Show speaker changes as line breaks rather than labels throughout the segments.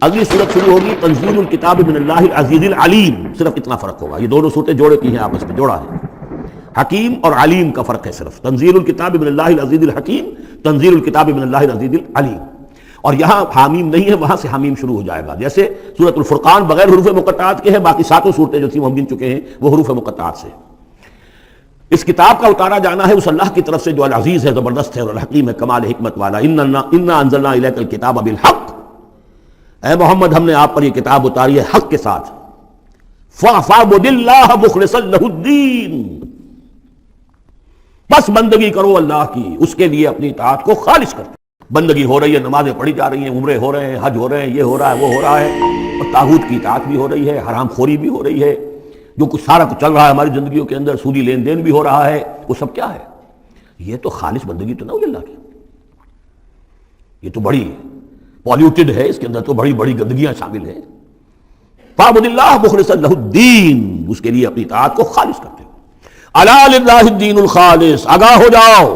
اگلی صورت شروع ہوگی تنزیل الکتاب من اللہ العزیز العلیم، صرف اتنا فرق ہوگا، یہ دونوں صورتیں جوڑے کی ہیں، آپس میں جوڑا ہے، حکیم اور علیم کا فرق ہے صرف، تنزیل الکتاب من اللہ العزیز الحکیم، تنزیل الکتاب من اللہ العزیز العلیم، اور یہاں حامیم نہیں ہے، وہاں سے حامیم شروع ہو جائے گا، جیسے سورۃ الفرقان بغیر حروف مقطعات کے ہے، باقی ساتوں صورتیں جو تھیں وہ ہم گن چکے ہیں وہ حروف مقطعات سے۔ اس کتاب کا اتارا جانا ہے اس اللہ کی طرف سے جو العزیز ہے، زبردست ہے، اور الحکیم ہے، کمال حکمت والا، انا انزلنا الیک الکتاب بالحق، اے محمد ہم نے آپ پر یہ کتاب اتاری ہے حق کے ساتھ، فاعبد اللہ مخلصا لہ الدین، بس بندگی کرو اللہ کی، اس کے لیے اپنی اطاعت کو خالص کرو۔ بندگی ہو رہی ہے، نمازیں پڑھی جا رہی ہیں، عمرے ہو رہے ہیں، حج ہو رہے ہیں، یہ ہو رہا ہے، وہ ہو رہا ہے، اور طاغوت کی اطاعت بھی ہو رہی ہے، حرام خوری بھی ہو رہی ہے، جو کچھ سارا کچھ چل رہا ہے ہماری زندگیوں کے اندر، سودی لین دین بھی ہو رہا ہے، وہ سب کیا ہے؟ یہ تو خالص بندگی تو نہ ہوئی اللہ کی، یہ تو بڑی پالیوٹڈ ہے، اس کے اندر تو بڑی بڑی گندگیاں شامل ہیں۔ فاعبد اللہ مخلصا لہ الدین، اس کے لیے اپنی اطاعت کو خالص کرتے ہو۔ الا للہ الدین الخالص، آگاہ ہو جاؤ،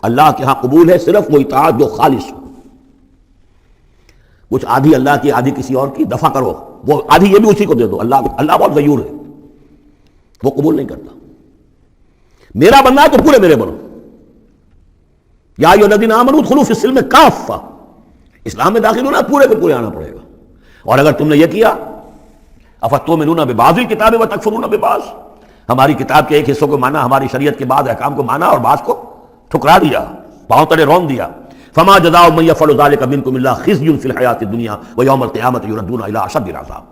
اللہ کے ہاں قبول ہے صرف وہ اطاعت جو خالص ہو، کچھ آدھی اللہ کی آدھی کسی اور کی، دفع کرو، وہ آدھی یہ بھی اسی کو دے دو، اللہ بہت غیور ہے، وہ قبول نہیں کرتا۔ میرا بننا ہے تو پورے میرے بنو، یا ایھا الذین آمنوا ادخلوا فی السلم کافہ، اسلام میں داخل ہونا پورے کے پورے آنا پڑے گا۔ اور اگر تم نے یہ کیا، افتؤمنون ببعض الکتاب وتکفرون ببعض، ہماری کتاب کے ایک حصوں کو مانا، ہماری شریعت کے بعض احکام کو مانا اور بعض کو ٹھکرا دیا، پاؤں تلے رون دیا، فما جزاء من يفعل ذلك منكم الا خزي في الحیاۃ الدنیا ویوم القیامۃ یردون الی اشد العذاب۔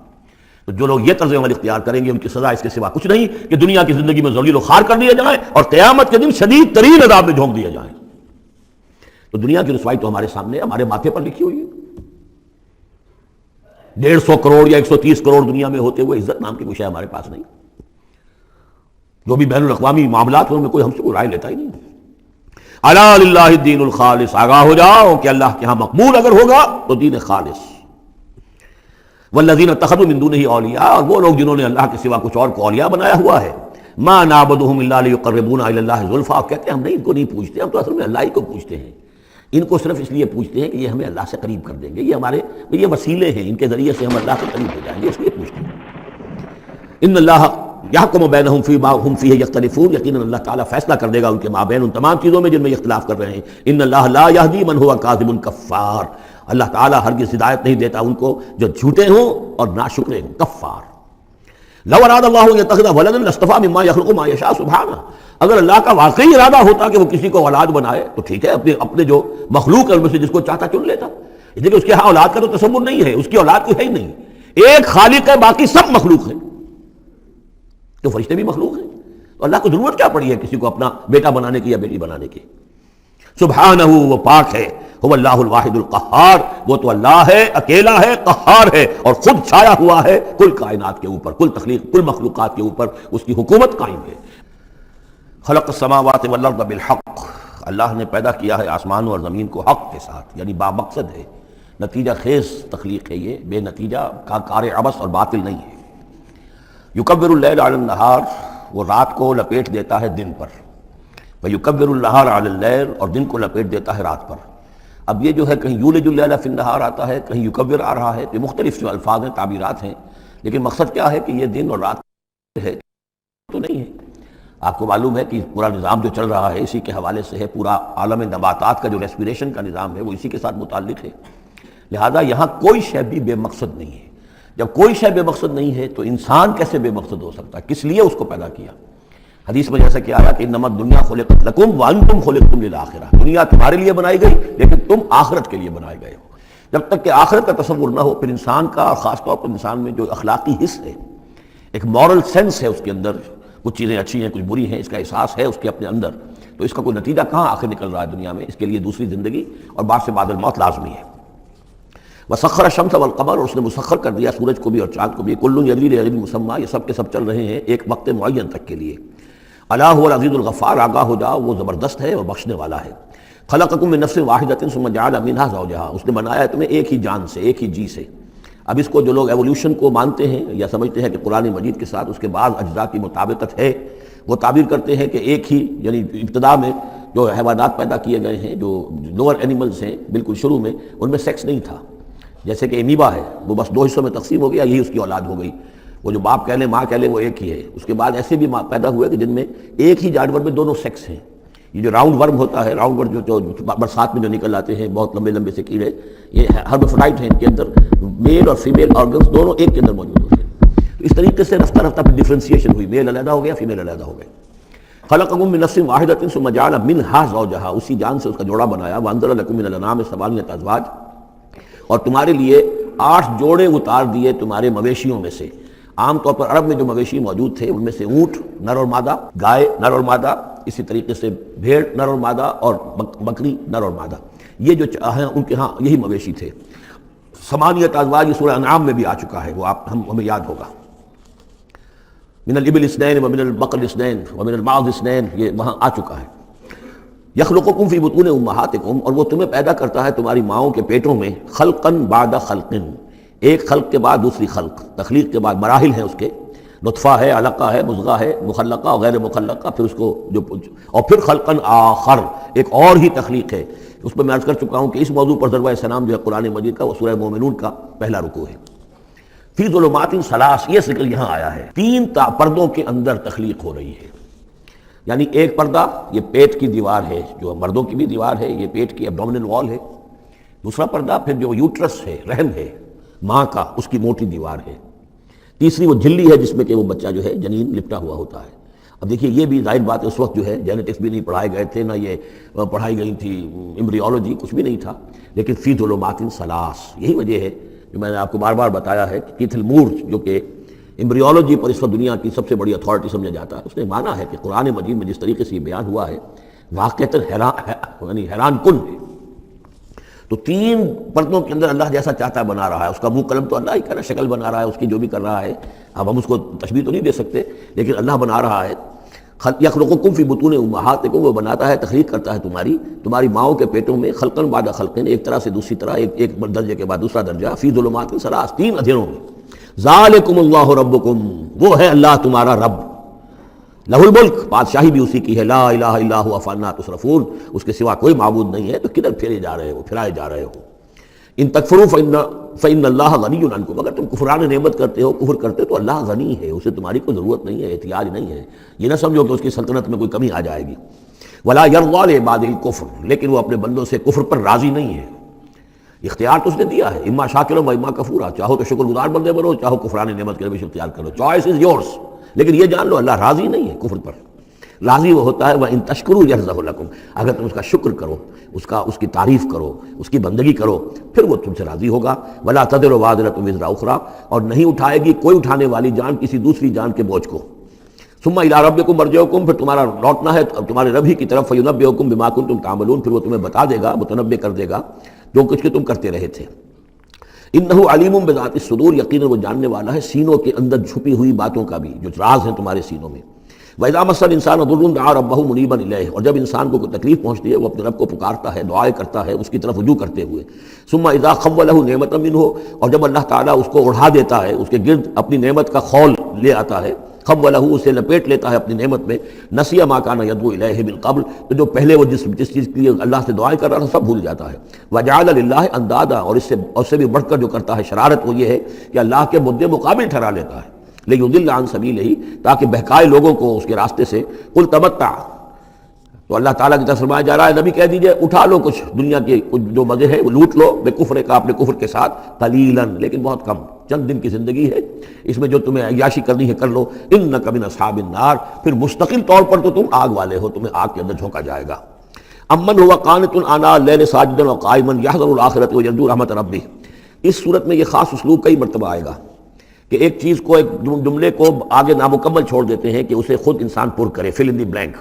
تو جو لوگ یہ طرز عمل اختیار کریں گے ان کی سزا اس کے سوا کچھ نہیں کہ دنیا کی زندگی میں ذلیل و خوار کر دیے جائیں اور قیامت کے دن شدید ترین عذاب میں جھونک دیے جائیں۔ تو دنیا کی رسوائی تو ہمارے سامنے، ہمارے ماتھے پر لکھی ہوئی ہے۔ 150 کروڑ یا 130 کروڑ دنیا میں ہوتے ہوئے عزت نام کی کوئی شے ہمارے پاس نہیں، جو بھی بین الاقوامی معاملات ہیں ان میں کوئی ہم سے کوئی رائے لیتا ہی نہیں۔ الا للہ الدین الخالص، آگاہ ہو جاؤ کہ اللہ کے ہاں مقبول اگر ہوگا تو دین خالص۔ والذین اتخذوا من دونہ اولیاء، اور وہ لوگ جنہوں نے اللہ کے سوا کچھ اور کو اولیاء بنایا ہوا ہے، ما نعبدہم الا لیقربونا الی اللہ زلفیٰ، کہتے ہیں ہم نہیں، ان کو نہیں پوچھتے، ہم تو اصل میں اللہ ہی کو پوچھتے ہیں، ان کو صرف اس لیے پوچھتے ہیں کہ یہ ہمیں اللہ سے قریب کر دیں گے، یہ ہمارے یہ وسیلے ہیں، ان کے ذریعے سے ہم اللہ سے قریب ہو جائیں گے، اس لیے پوچھتے ہیں۔ ان اللہ یحکم بینہم فیما ہم فیہ یختلفون، یقیناً اللہ تعالیٰ فیصلہ کر دے گا ان کے مابین ان تمام چیزوں میں جن میں یہ اختلاف کر رہے ہیں۔ ان اللہ لا یہدی من هو کاذب کفار، اللہ تعالیٰ ہرگز ہدایت نہیں دیتا ان کو جو جھوٹے ہوں اور ناشکرے ہوں، کفار۔ لو اراد اللہ ان یتخذ ولدا لاصطفى مما يخلق ما يشاء سبحانہ، اگر اللہ کا واقعی ارادہ ہوتا کہ وہ کسی کو اولاد بنائے تو ٹھیک ہے، اپنے جو مخلوق ہے ان میں سے جس کو چاہتا چن لیتا، لیکن اس کے ہاں اولاد کا تو تصور نہیں ہے، اس کی اولاد کوئی ہے ہی نہیں، ایک خالق ہے، باقی سب مخلوق ہیں، تو فرشتے بھی مخلوق ہیں، تو اللہ کو ضرورت کیا پڑی ہے کسی کو اپنا بیٹا بنانے کی یا بیٹی بنانے کی؟ سبحانہ، وہ پاک ہے، هو اللہ الواحد القہار، وہ تو اللہ ہے، اکیلا ہے، قہار ہے، اور خود چھایا ہوا ہے کل کائنات کے اوپر، کل تخلیق، کل مخلوقات کے اوپر اس کی حکومت قائم ہے۔ خلق السماوات والارض بالحق، اللہ نے پیدا کیا ہے آسمانوں اور زمین کو حق کے ساتھ، یعنی با مقصد ہے، نتیجہ خیز تخلیق ہے، یہ بے نتیجہ کار عبث اور باطل نہیں ہے۔ یکبر اللیل علی النہار، وہ رات کو لپیٹ دیتا ہے دن پر، ویکبر النہار علی اللیل، اور دن کو لپیٹ دیتا ہے رات پر۔ اب یہ جو ہے کہیں یولج اللیل فی النہار آتا ہے، کہیں یکبر آ رہا ہے، یہ مختلف جو الفاظ ہیں، تعبیرات ہیں، لیکن مقصد کیا ہے کہ یہ دن اور رات ہے تو نہیں ہے۔ آپ کو معلوم ہے کہ پورا نظام جو چل رہا ہے اسی کے حوالے سے ہے، پورا عالم نباتات کا جو ریسپیریشن کا نظام ہے وہ اسی کے ساتھ متعلق ہے، لہذا یہاں کوئی شے بھی بے مقصد نہیں ہے۔ جب کوئی شے بے مقصد نہیں ہے تو انسان کیسے بے مقصد ہو سکتا ہے؟ کس لیے اس کو پیدا کیا؟ حدیث میں جیسا کہ آیا کہ انما الدنیا خلقت لکم وانتم خلقتم للآخرہ، دنیا تمہارے لیے بنائی گئی لیکن تم آخرت کے لیے بنائے گئے ہو۔ جب تک کہ آخرت کا تصور نہ ہو پھر انسان کا، خاص طور پر انسان میں جو اخلاقی حص ہے، ایک مورل سینس ہے اس کے اندر، کچھ چیزیں اچھی ہیں کچھ بری ہیں، اس کا احساس ہے اس کے اپنے اندر، تو اس کا کوئی نتیجہ کہاں آخر نکل رہا ہے دنیا میں؟ اس کے لیے دوسری زندگی اور بعد سے بعد الموت لازمی ہے۔ وسخر الشمس والقمر، اور اس نے مسخر کر دیا سورج کو بھی اور چاند کو بھی، کل یجری لاجل مسمى، یہ سب کے سب چل رہے ہیں ایک وقت معین تک کے لیے۔ الا هو العزیز الغفار، آگاہ ہو جاؤ وہ زبردست ہے اور بخشنے والا ہے۔ خلقکم من نفس واحدۃ ثم جعل منها زوجها، اس نے بنایا ہے تمہیں ایک ہی جان سے، ایک ہی جی سے۔ اب اس کو جو لوگ ایولیوشن کو مانتے ہیں یا سمجھتے ہیں کہ قرآن مجید کے ساتھ اس کے بعض اجزاء کی مطابقت ہے، وہ تعبیر کرتے ہیں کہ ایک ہی، یعنی ابتدا میں جو حیوانات پیدا کیے گئے ہیں، جو لوور اینیملز ہیں بالکل شروع میں، ان میں سیکس نہیں تھا، جیسے کہ امیبا ہے، وہ بس 2 حصوں میں تقسیم ہو گیا، یہی اس کی اولاد ہو گئی. وہ جو باپ کہہ لیں ماں کہہ لیں وہ ایک ہی ہے. اس کے بعد ایسے بھی پیدا ہوئے کہ جن میں ایک ہی جانور میں دونوں سیکس ہیں. یہ جو راؤنڈ ورم ہوتا ہے، راؤنڈ ورم جو برسات میں جو نکل آتے ہیں بہت لمبے لمبے سے کیڑے، یہ ہرمافرڈائٹ ہیں. ان کے اندر میل اور فیمیل آرگنز دونوں ایک کے اندر موجود ہوتے ہیں. تو اس طریقے سے رفتہ رفتہ پھر ڈفرینسیشن ہوئی، میل علیحدہ ہو گیا، فیمیل علیحدہ ہو گئے. خلقکم من نفس واحدۃ ثم جعل منها زوجها، اسی جان سے اس کا جوڑا بنایا. وانزل لکم من الانعام ثمانیۃ ازواج، اور تمہارے لیے 8 جوڑے اتار دیے تمہارے مویشیوں میں سے. عام طور پر عرب میں جو مویشی موجود تھے ان میں سے اونٹ نر اور مادہ، گائے نر اور مادہ، اسی طریقے سے بھیڑ نر اور مادہ، اور بکری نر اور مادہ. یہ جو ہیں ان کے ہاں یہی مویشی تھے. ثمانیۃ ازواج یہ سورہ انعام میں بھی آ چکا ہے، وہ ہمیں یاد ہوگا. من الابل اثنین ومن البقر اثنین ومن المعز اثنین، یہ وہاں آ چکا ہے. یخلقکم فی بطون امہاتکم، اور وہ تمہیں پیدا کرتا ہے تمہاری ماؤں کے پیٹوں میں. خلقا بعد خلق، ایک خلق کے بعد دوسری خلق. تخلیق کے بعد مراحل ہیں اس کے، نطفہ ہے، علقہ ہے، مضغہ ہے، مخلقہ اور غیر مخلقہ، پھر اس کو اور پھر خلقا آخر، ایک اور ہی تخلیق ہے. اس میں عرض کر چکا ہوں کہ اس موضوع پر ضربہ سلام جو ہے قرآن مجید کا، وہ سورہ مومنون کا پہلا رکوع ہے. فی ظلمات ثلاث، یہ ذکر یہاں آیا ہے. 3 پردوں کے اندر تخلیق ہو رہی ہے. یعنی ایک پردہ یہ پیٹ کی دیوار ہے، جو مردوں کی بھی دیوار ہے، یہ پیٹ کی ایبڈومینل وال ہے. دوسرا پردہ پھر جو یوٹرس ہے، رحم ہے ماں کا، اس کی موٹی دیوار ہے. تیسری وہ جھلی ہے جس میں کہ وہ بچہ جو ہے جنین لپٹا ہوا ہوتا ہے. اب دیکھیے یہ بھی ظاہر بات ہے، اس وقت جو ہے جینیٹکس بھی نہیں پڑھائے گئے تھے، نہ یہ پڑھائی گئی تھی ایمبریولوجی، کچھ بھی نہیں تھا. لیکن فی ظلمات ثلاث، یہی وجہ ہے جو میں نے آپ کو بار بار بتایا ہے کہ کیتھل مور جو کہ ایمبریولوجی پر اس وقت دنیا کی سب سے بڑی اتھارٹی سمجھا جاتا ہے، اس نے مانا ہے کہ قرآن مجید میں جس طریقے سے یہ بیان ہوا ہے واقعتاً حیران کن ہے. تو 3 پردوں کے اندر اللہ جیسا چاہتا ہے بنا رہا ہے. اس کا منہ قلم تو اللہ ہی کر رہا ہے، شکل بنا رہا ہے اس کی جو بھی کر رہا ہے. اب ہم اس کو تشبیہ تو نہیں دے سکتے، لیکن اللہ بنا رہا ہے. یخلقکم فی بطون امہاتکم، وہ بناتا ہے، تخلیق کرتا ہے تمہاری ماؤں کے پیٹوں میں. خلقا بعد خلق، ایک طرح سے دوسری طرح، ایک درجے کے بعد دوسرا درجہ. فی ظلمات ثلاث، 3 اندھیروں میں. ذالکم اللہ ربکم، وہ ہے اللہ تمہارا رب. لہ الملک، بادشاہی بھی اسی کی ہے. لا الہ الا هو فانا تصرفون، اس کے سوا کوئی معبود نہیں ہے، تو کدھر پھرائے جا رہے ہو. ان تکفروا فإن اللہ غنی عنکم، اگر تم کفران نعمت کرتے ہو، کفر کرتے ہو، تو اللہ غنی ہے، اسے تمہاری کوئی ضرورت نہیں ہے، احتیاج نہیں ہے. یہ نہ سمجھو کہ اس کی سلطنت میں کوئی کمی آ جائے گی. ولا یرضی لعبادہ الکفر، لیکن وہ اپنے بندوں سے کفر پر راضی نہیں ہے. اختیار تو اس نے دیا ہے، اما شاکرا و اما کفورا، چاہو تو شکر گزار بندے بنو، چاہو کفران نعمت کے روش اختیار کرو. Choice is yours. لیکن یہ جان لو اللہ راضی نہیں ہے کفر پر. راضی وہ ہوتا ہے وَإِن تَشْكُرُوا يَرْضَهُ لَكُمْ، اگر تم اس کا شکر کرو، اس کی تعریف کرو، اس کی بندگی کرو، پھر وہ تم سے راضی ہوگا. وَلَا تَزِرُ وَازِرَةٌ وِزْرَ أُخْرَىٰ، اور نہیں اٹھائے گی کوئی اٹھانے والی جان کسی دوسری جان کے بوجھ کو. ثُمَّ إِلَىٰ رَبِّكُمْ مَرْجِعُكُمْ، پھر تمہارا لوٹنا ہے تمہارے رب ہی کی طرف. فَيُنَبِّئُكُم بِمَا كُنتُمْ تَعْمَلُونَ، پھر وہ تمہیں بتا دے گا، متنبع کر دے گا جو کچھ کہ تم کرتے رہے تھے. إِنَّهُ عَلِيمٌ بِذَاتِ الصُّدُورِ، یقیناً وہ جاننے والا ہے سینوں کے اندر چھپی ہوئی باتوں کا بھی، جو راز ہیں تمہارے سینوں میں. وَإِذَا مَسَّ الْإِنسَانَ ضُرٌّ دَعَا رَبَّهُ مُنِيبًا إِلَيْهِ، اور جب انسان کو کوئی تکلیف پہنچتی ہے وہ اپنے رب کو پکارتا ہے، دعائیں کرتا ہے اس کی طرف رجوع کرتے ہوئے. ثُمَّ إِذَا خَوَّلَهُ نِعْمَةً مِّنْهُ، اور جب اللہ تعالیٰ اس کو اڑھا دیتا ہے، اس کے گرد اپنی نعمت کا خول لے آتا ہے. خَوَّلَهُ، اسے لپیٹ لیتا ہے اپنی نعمت میں. نَسِيَ مَا كَانَ يَدْعُو إِلَيْهِ مِن قَبْلُ، تو جو پہلے وہ جس چیز کے لیے اللہ سے دعائیں کر رہا تھا سب بھول جاتا ہے. وَجَعَلَ لِلَّهِ أَندَادًا، اور اس سے بھی بڑھ کر جو کرتا ہے شرارت وہ یہ ہے کہ اللہ کے مدے مقابل ٹھہرا لیتا ہے. لِيُضِلَّ عَن سَبِيلِهِ، تاکہ بہکائے لوگوں کو اس کے راستے سے. قُلْ تَمَتَّعْ، تو اللہ تعالیٰ کی طرف فرمایا جا رہا ہے نبی کہہ دیجئے اٹھا لو کچھ دنیا کے کچھ جو مزے ہیں وہ لوٹ لو، بے کفر کا، اپنے کفر کے ساتھ. قلیلاً، لیکن بہت کم، چند دن کی زندگی ہے، اس میں جو تمہیں عیاشی کرنی ہے کر لو. انک من اصحاب النار، پھر مستقل طور پر تو تم آگ والے ہو، تمہیں آگ کے اندر جھونکا جائے گا. امن هو قانت آناء اللیل ساجدا وقائما یحذر الآخرۃ ویرجو رحمۃ ربہ. اس صورت میں یہ خاص اسلوب کئی مرتبہ آئے گا کہ ایک چیز کو، ایک جملے کو آگے نامکمل چھوڑ دیتے ہیں کہ اسے خود انسان پر کرے، فل ان دی بلینک.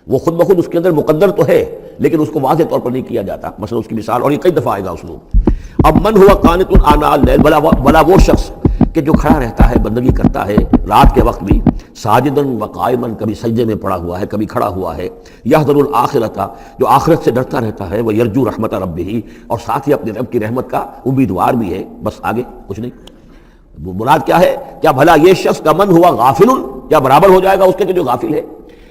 وہ خود بخود اس کے اندر مقدر تو ہے لیکن اس کو واضح طور پر نہیں کیا جاتا. مثلا اس کی مثال، اور یہ کئی دفعہ آئے گا اسلوب. اب من ہوا قانت آناء اللیل، بلا وہ شخص کہ جو کھڑا رہتا ہے، بندگی کرتا ہے رات کے وقت بھی. ساجدن وقائما، کبھی سجدے میں پڑا ہوا ہے، کبھی کھڑا ہوا ہے. یحذر الآخرۃ، جو آخرت سے ڈرتا رہتا ہے. وہ یرجو رحمت ربہ، اور ساتھ ہی اپنے رب کی رحمت کا امیدوار بھی ہے. بس آگے کچھ نہیں. مراد کیا ہے؟ کیا بھلا یہ شخص کا من ہوا غافل، کیا برابر ہو جائے گا اس کے جو غافل ہے؟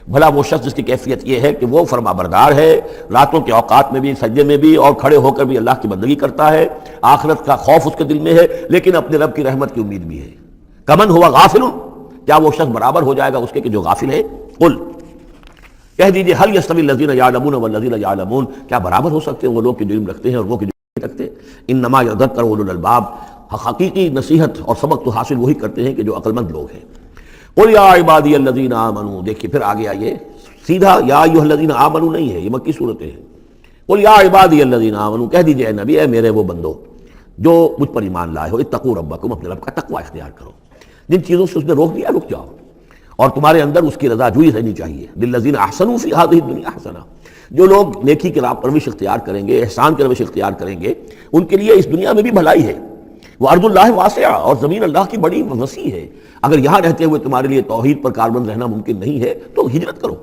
بھلا وہ شخص جس کی کیفیت یہ ہے کہ وہ فرما بردار ہے، راتوں کے اوقات میں بھی، سجدے میں بھی، اور کھڑے ہو کر بھی اللہ کی بندگی کرتا ہے، آخرت کا خوف اس کے دل میں ہے، لیکن اپنے رب کی رحمت کی امید بھی ہے۔ کمن ہوا غافل، کیا وہ شخص برابر ہو جائے گا اس کے کہ جو غافل ہے؟ قل، کہہ دیجئے، هل يستوي الذين يعلمون والذين لا يعلمون، کیا برابر ہو سکتے ہیں وہ لوگ کہ جو علم رکھتے ہیں اور وہ کہ جو نہیں رکھتے؟ انما يذكر اولو الالباب، حقیقی نصیحت اور سبق تو حاصل وہی کرتے ہیں کہ جو عقل مند لوگ ہیں۔ قل یا عبادی الذین آمنوا، دیکھیے پھر آگے آئیے، سیدھا یا ایھا الذین آمنوا نہیں ہے، یہ مکی صورتیں ہیں۔ قل یا عبادی الذین آمنوا، کہہ دیجئے اے نبی، اے میرے وہ بندو جو مجھ پر ایمان لائے ہو، اتقوا ربکم، اپنے رب کا تقوی اختیار کرو، جن چیزوں سے اس نے روک دیا رک جاؤ، اور تمہارے اندر اس کی رضا جوئی رہنی چاہیے۔ للذین احسنوا فی ہذہ الدنیا حسنہ، جو لوگ نیکی کی راہ پروش اختیار کریں گے، احسان کی روش اختیار کریں گے، ان کے لیے اس دنیا میں بھی بھلائی ہے۔ وہ ارض اللہ واسعہ، اور زمین اللہ کی بڑی وسیع ہے۔ اگر یہاں رہتے ہوئے تمہارے لیے توحید پر کاربند رہنا ممکن نہیں ہے تو ہجرت کرو۔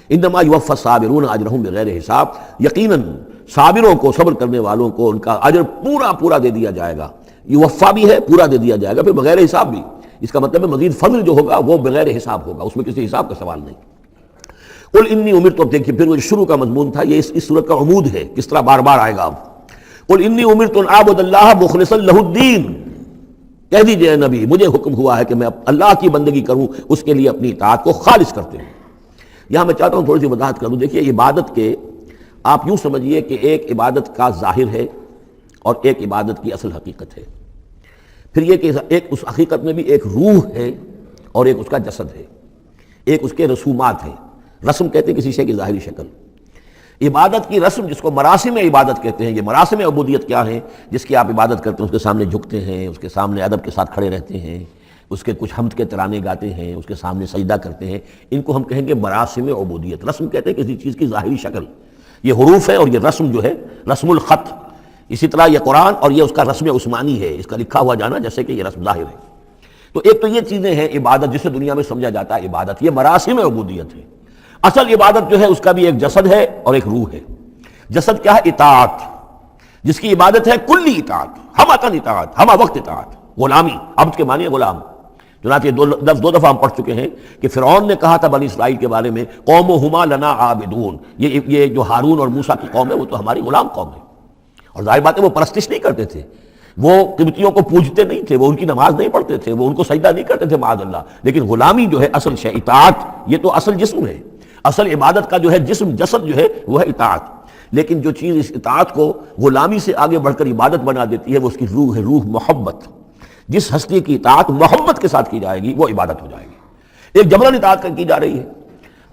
انما یوفی الصابرون اجرہم بغیر حساب، یقیناً صابروں کو، صبر کرنے والوں کو ان کا اجر پورا پورا دے دیا جائے گا۔ یوفا بھی ہے، پورا دے دیا جائے گا، پھر بغیر حساب بھی، اس کا مطلب ہے مزید فضل جو ہوگا وہ بغیر حساب ہوگا، اس میں کسی حساب کا سوال نہیں۔ قل انی امرت، اب دیکھیے پھر وہ شروع کا مضمون تھا، یہ اس صورت کا عمود ہے، کس طرح بار بار آئے گا اب۔ قل انی امرت ان اعبد اللہ مخلصا لہ الدین، کہہ دیجئے اے نبی، مجھے حکم ہوا ہے کہ میں اللہ کی بندگی کروں، اس کے لیے اپنی اطاعت کو خالص کرتے ہوں۔ یہاں میں چاہتا ہوں تھوڑی سی وضاحت کروں۔ دیکھیے عبادت کے آپ یوں سمجھیے کہ ایک عبادت کا ظاہر ہے اور ایک عبادت کی اصل حقیقت ہے، پھر یہ کہ ایک اس حقیقت میں بھی ایک روح ہے اور ایک اس کا جسد ہے، ایک اس کے رسومات ہیں۔ رسم کہتے ہیں کسی شے کی ظاہری شکل، عبادت کی رسم جس کو مراسم عبادت کہتے ہیں۔ یہ مراسم عبودیت کیا ہیں؟ جس کی آپ عبادت کرتے ہیں، اس کے سامنے جھکتے ہیں، اس کے سامنے ادب کے ساتھ کھڑے رہتے ہیں، اس کے کچھ حمد کے ترانے گاتے ہیں، اس کے سامنے سجدہ کرتے ہیں، ان کو ہم کہیں گے مراسم عبودیت۔ رسم کہتے ہیں کسی چیز کی ظاہری شکل، یہ حروف ہے، اور یہ رسم جو ہے رسم الخط، اسی طرح یہ قرآن اور یہ اس کا رسم عثمانی ہے، اس کا لکھا ہوا جانا جیسے کہ یہ رسم ظاہر ہے۔ تو ایک تو یہ چیزیں ہیں عبادت، جسے دنیا میں سمجھا جاتا ہے عبادت، یہ مراسم عبودیت ہے۔ اصل عبادت جو ہے اس کا بھی ایک جسد ہے اور ایک روح ہے۔ جسد کیا ہے؟ اطاعت، جس کی عبادت ہے کلی اطاعت، ہمہ تن اطاعت، ہمہ وقت اطاعت، غلامی، عبد کے معنی ہے غلام۔ چنانچہ دو دفعہ ہم پڑھ چکے ہیں کہ فرعون نے کہا تھا بنی اسرائیل کے بارے میں، قومہما لنا عابدون، یہ جو ہارون اور موسیٰ کی قوم ہے وہ تو ہماری غلام قوم ہے۔ اور ظاہر بات ہے وہ پرستش نہیں کرتے تھے، وہ قبطیوں کو پوجتے نہیں تھے، وہ ان کی نماز نہیں پڑھتے تھے، وہ ان کو سجدہ نہیں کرتے تھے معاذ اللہ، لیکن غلامی جو ہے اصل شے، اطاعت، یہ تو اصل جسم ہے۔ اصل عبادت کا جو ہے جسم، جسد جو ہے وہ ہے اطاعت، لیکن جو چیز اس اطاعت کو غلامی سے آگے بڑھ کر عبادت بنا دیتی ہے وہ اس کی روح ہے، روح محبت۔ جس ہستی کی اطاعت محبت کے ساتھ کی جائے گی وہ عبادت ہو جائے گی۔ ایک جبرن اطاعت کی جا رہی ہے۔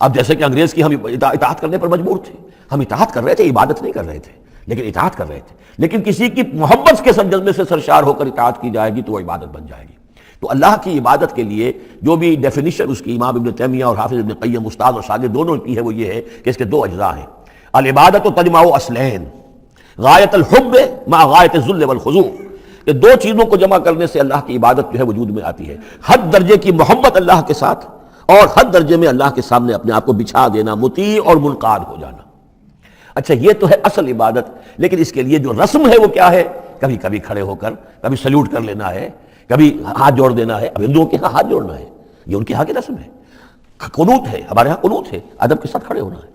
اب جیسے کہ انگریز کی ہم اطاعت کرنے پر مجبور تھے، ہم اطاعت کر رہے تھے، عبادت نہیں کر رہے تھے، لیکن اطاعت کر رہے تھے۔ لیکن کسی کی محبت کے جذبے سے سرشار ہو کر اطاعت کی جائے گی تو وہ عبادت بن جائے گی۔ تو اللہ کی عبادت کے لیے جو بھی ڈیفینیشن اس کی امام ابن تیمیہ اور حافظ ابن قیم، استاد اور شاگرد دونوں کی ہے، وہ یہ ہے کہ اس کے دو اجزاء ہیں۔ العبادت تجمع اصلین، غایت الحب مع غایت الذل والخضوع، کہ دو چیزوں کو جمع کرنے سے اللہ کی عبادت جو ہے وجود میں آتی ہے، حد درجے کی محبت اللہ کے ساتھ، اور حد درجے میں اللہ کے سامنے اپنے آپ کو بچھا دینا، مطیع اور منقاد ہو جانا۔ اچھا یہ تو ہے اصل عبادت، لیکن اس کے لیے جو رسم ہے وہ کیا ہے؟ کبھی کبھی کھڑے ہو کر کبھی سلیوٹ کر لینا ہے، کبھی ہاتھ جوڑ دینا ہے۔ اب ہندوؤں کے ہاں ہاتھ جوڑنا ہے، یہ ان کے ہاں کی رسم ہے۔ قنوت ہے، ہمارے ہاں قنوت ہے، ادب کے ساتھ کھڑے ہونا ہے،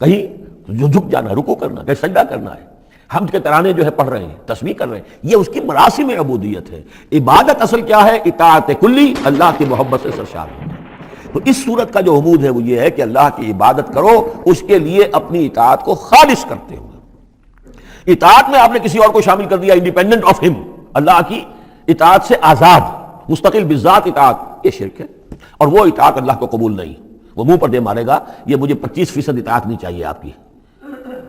کہیں جو جھک جانا ہے، رکوع کرنا ہے، کہیں سجدہ کرنا ہے، حمد کے ترانے جو ہے پڑھ رہے ہیں، تسبیح کر رہے ہیں، یہ اس کی مراسم عبودیت ہے۔ عبادت اصل کیا ہے؟ اطاعت کلی، اللہ کی محبت سے سرشار ہونا۔ تو اس صورت کا جو عمود ہے وہ یہ ہے کہ اللہ کی عبادت کرو، اس کے لیے اپنی اطاعت کو خالص کرتے ہوئے۔ اطاعت میں آپ نے کسی اور کو شامل کر دیا، انڈیپینڈنٹ آف ہم، اللہ کی اطاعت سے آزاد، مستقل بذات اطاعت، یہ شرک ہے، اور وہ اطاعت اللہ کو قبول نہیں۔ وہ منہ پر دے مارے گا، یہ مجھے 25% اطاعت نہیں چاہیے آپ کی،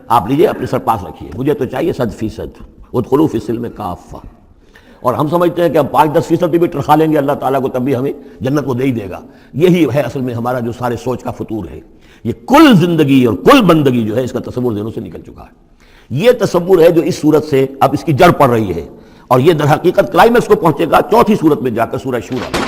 آپ لیجئے اپنے سر پاس رکھیے، مجھے تو چاہیے 100%۔ ادخلوا فی السلم کافہ، اور ہم سمجھتے ہیں کہ ہم 5-10% بھی ٹرخا لیں گے اللہ تعالیٰ کو تب بھی ہمیں جنت کو دے ہی دے گا۔ یہی ہے اصل میں ہمارا جو سارے سوچ کا فطور ہے۔ یہ کل زندگی اور کل بندگی جو ہے اس کا تصور ذہنوں سے نکل چکا ہے۔ یہ تصور ہے جو اس صورت سے اب اس کی جڑ پڑ رہی ہے، اور یہ در حقیقت کلائمیکس کو پہنچے گا چوتھی صورت میں جا کر، سورہ شورى۔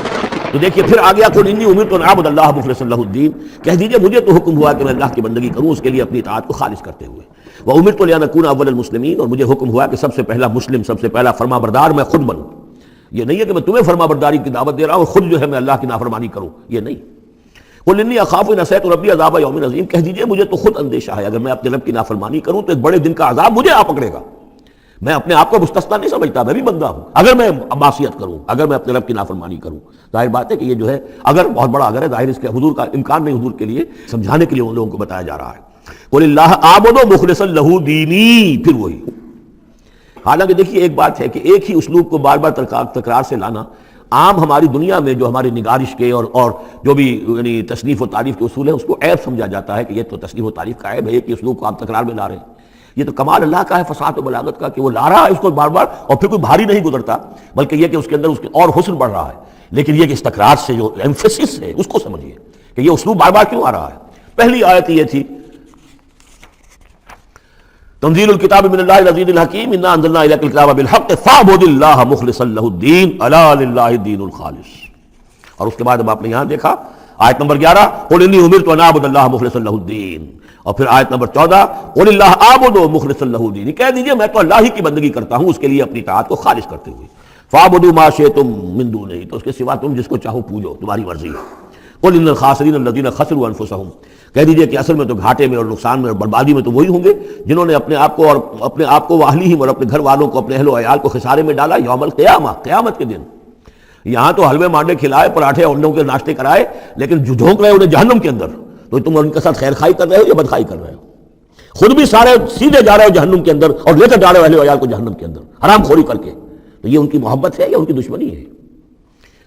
تو دیکھیے پھر آ گیا، قل انی امرت ان اعبد اللہ مخلصا لہ الدین، کہہ دیجیے مجھے تو حکم ہوا کہ میں اللہ کی بندگی کروں، اس کے لیے اپنی اطاعت کو خالص کرتے ہوئے۔ وامرت لان اکون اول المسلمین، اور مجھے حکم ہوا کہ سب سے پہلا مسلم، سب سے پہلا فرما بردار میں خود بنوں۔ یہ نہیں ہے کہ میں تمہیں فرما برداری کی دعوت دے رہا ہوں، خود جو ہے میں اللہ کی نافرمانی کروں، یہ نہیں۔ قل انی اخاف ان عصیت ربی عذاب یوم عظیم، کہہ دیجئے مجھے تو خود اندیشہ ہے اگر میں اپنے رب کی نافرمانی کروں تو ایک بڑے دن کا عذاب مجھے آ پکڑے گا۔ میں اپنے آپ کو مستثنا نہیں سمجھتا، میں بھی بندہ ہوں، اگر میں معصیت کروں، اگر میں اپنے رب کی نافرمانی کروں، ظاہر بات ہے کہ یہ جو ہے اگر بہت بڑا اگر ہے، ظاہر اس کے حضور کا امکان نہیں حضور کے لیے سمجھانے کے لیے ان لوگوں کو بتایا جا رہا ہے۔ قل اللہ اعبد مخلصا لہ دینی، پھر وہی۔ حالانکہ دیکھیے ایک بات ہے کہ ایک ہی اسلوب کو بار بار تکرار سے لانا عام ہماری دنیا میں جو ہماری نگارش کے اور جو بھی یعنی تصنیف و تعریف کے اصول ہیں اس کو عیب سمجھا جاتا ہے کہ یہ تو تصنیف و تعریف کا عیب ہے کہ اسلوب کو آپ تکرار میں لا رہے ہیں۔ یہ تو کمال اللہ کا ہے، فصاحت و بلاغت کا، کہ وہ لا رہا ہے اس کو بار بار اور پھر کوئی بھاری نہیں گزرتا، بلکہ یہ کہ اس کے اندر اس کے اور حسن بڑھ رہا ہے۔ لیکن یہ کہ اس تکرار سے جو ایمفیسس ہے اس کو سمجھیے کہ یہ اسلوب بار بار کیوں آ رہا ہے۔ پہلی آیت یہ تھی تنزیل الکتاب من اللہ العزیز الحکیم انا انزلنا الیک الکتاب بالحق فاعبد اللہ مخلصا لہ الدین الا للہ الدین الخالص۔ اور اس کے بعد اب آپ نے یہاں دیکھا آیت نمبر 11 قل انی امرت ان اعبد اللہ مخلصا لہ الدین، اور پھر آیت نمبر 14 قل اللہ اعبد مخلصا لہ الدین، کہہ دیجئے میں تو اللہ ہی کی بندگی کرتا ہوں اس کے لیے اپنی اطاعت کو خالص کرتے ہوئے۔ فاعبدوا ما شئتم من دونہ، تو اس کے سوا تم جس کو چاہو پوجو، تمہاری مرضی ہے۔ قل ان الخاسرین الذین خسروا انفسهم، کہہ دیجئے کہ اصل میں تو گھاٹے میں اور نقصان میں اور بربادی میں تو وہی ہوں گے جنہوں نے اپنے آپ کو واہلیہم اور اپنے گھر والوں کو، اپنے اہل و عیال کو خسارے میں ڈالا یوم القیامہ، قیامت کے دن۔ یہاں تو حلوے مانڈے کھلائے، پراٹھے انڈوں کے ناشتے کرائے، لیکن جو جھونک رہے انہیں جہنم کے اندر، تو تم ان کے ساتھ خیر خائی کر رہے ہو یا بدخائی کر رہے ہو؟ خود بھی سارے سیدھے جا رہے ہو جہنم کے اندر اور لے کر جا رہے ہو اہل و عیال کو جہنم کے اندر حرام خوری کر کے، تو یہ ان کی محبت ہے یا ان کی دشمنی ہے؟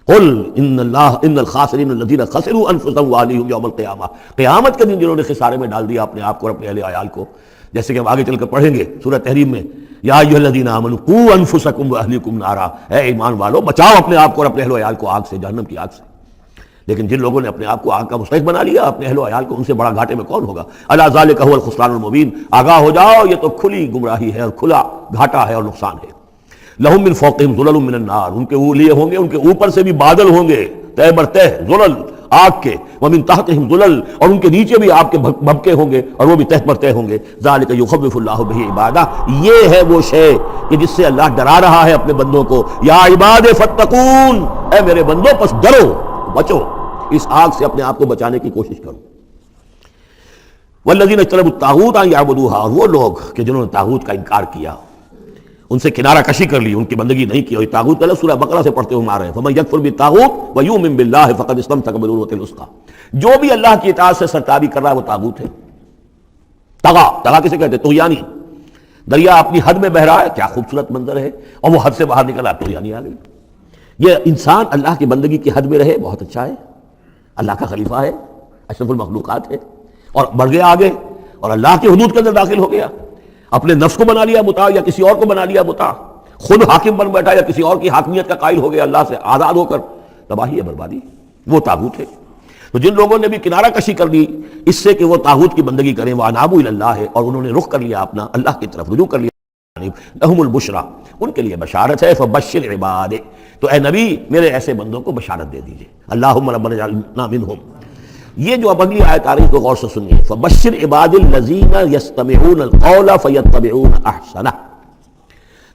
قل ان الخاسرین الذین خسروا انفسهم واہلیہم یوم القیامہ، قیامت کے دن جنہوں نے خسارے میں ڈال دیا اپنے آپ کو اور اپنے اہل عیال کو، جیسے کہ ہم آگے چل کر پڑھیں گے سورہ تحریم میں یا ایھا الذین آمنوا قوا انفسکم واہلیکم نارا، اے ایمان والو بچاؤ اپنے آپ کو اور اپنے اہل عیال کو آگ سے، جہنم کی آگ سے۔ لیکن جن لوگوں نے اپنے آپ کو آگ کا مستحق بنا لیا اپنے اہل و عیال کو، ان سے بڑا گھاٹے میں کون ہوگا؟ الا ذالک ھو الخسران المبین، آگاہ ہو جاؤ یہ تو کھلی گمراہی ہے اور کھلا گھاٹا ہے اور نقصان ہے۔ لہم من فوقہم ظلل من النار، ان کے لیے ہوں گے ان کے اوپر سے بھی بادل ہوں گے تہ بر تہ ظلل آگ کے، ومن تحتہم ظلل، اور ان کے نیچے بھی آگ کے بھبکے ہوں گے اور وہ بھی تہ پر تہ ہوں گے۔ ذالک یخوف اللہ بہ عبادہ، یہ ہے وہ شے کہ جس سے اللہ ڈرا رہا ہے اپنے بندوں کو۔ یا عباد فاتقون، اے میرے بندوں پس ڈرو، بچو، اس آگ سے اپنے آپ کو بچانے کی کوشش کرو۔ والذین اجتنبوا الطاغوت ان یعبدوها، اور وہ لوگ کہ جنہوں نے طاغوت کا انکار کیا، ان سے کنارہ کشی کر لی، ان کی بندگی نہیں کی، اور طاغوت کا سورہ بقرہ سے پڑھتے ہوئے آ رہے ہیں فمن یکفر بالطاغوت ویؤمن باللہ فقد استمسک بالعروۃ الوثقی، جو بھی اللہ کی اطاعت سے سرتابی کر رہا ہے وہ طاغوت ہے۔ طغا کسے کہتے ہیں؟ طغیانی، دریا اپنی حد میں بہ رہا ہے، کیا خوبصورت منظر ہے، اور وہ حد سے باہر نکلا، طغیانی آ گئی۔ یہ انسان اللہ کی بندگی کی حد میں رہے، بہت اچھا ہے، اللہ کا خلیفہ ہے، اشرف المخلوقات ہے، اور بڑھ گیا آگے اور اللہ کی حدود کے اندر داخل ہو گیا، اپنے نفس کو بنا لیا مطاع یا کسی اور کو بنا لیا مطاع، خود حاکم بن بیٹھا یا کسی اور کی حاکمیت کا قائل ہو گیا اللہ سے آزاد ہو کر، تباہی ہے، بربادی، وہ طاغوت ہے۔ تو جن لوگوں نے بھی کنارہ کشی کر لی اس سے کہ وہ طاغوت کی بندگی کریں، وانابوا الی اللہ، اور انہوں نے رخ کر لیا اپنا اللہ کی طرف، رجوع کر لیا، لہم البشریٰ، ان کے لیے بشارت ہے، فبشر عباد، تو اے نبی میرے ایسے بندوں کو بشارت دے دیجئے، اللہم ربنا اجعلنا منہم۔ یہ جو اب اگلی آیت آ رہی ہے تو غور سے سنیے، فبشر عباد الذین یستمعون القول فیتبعون احسنہ،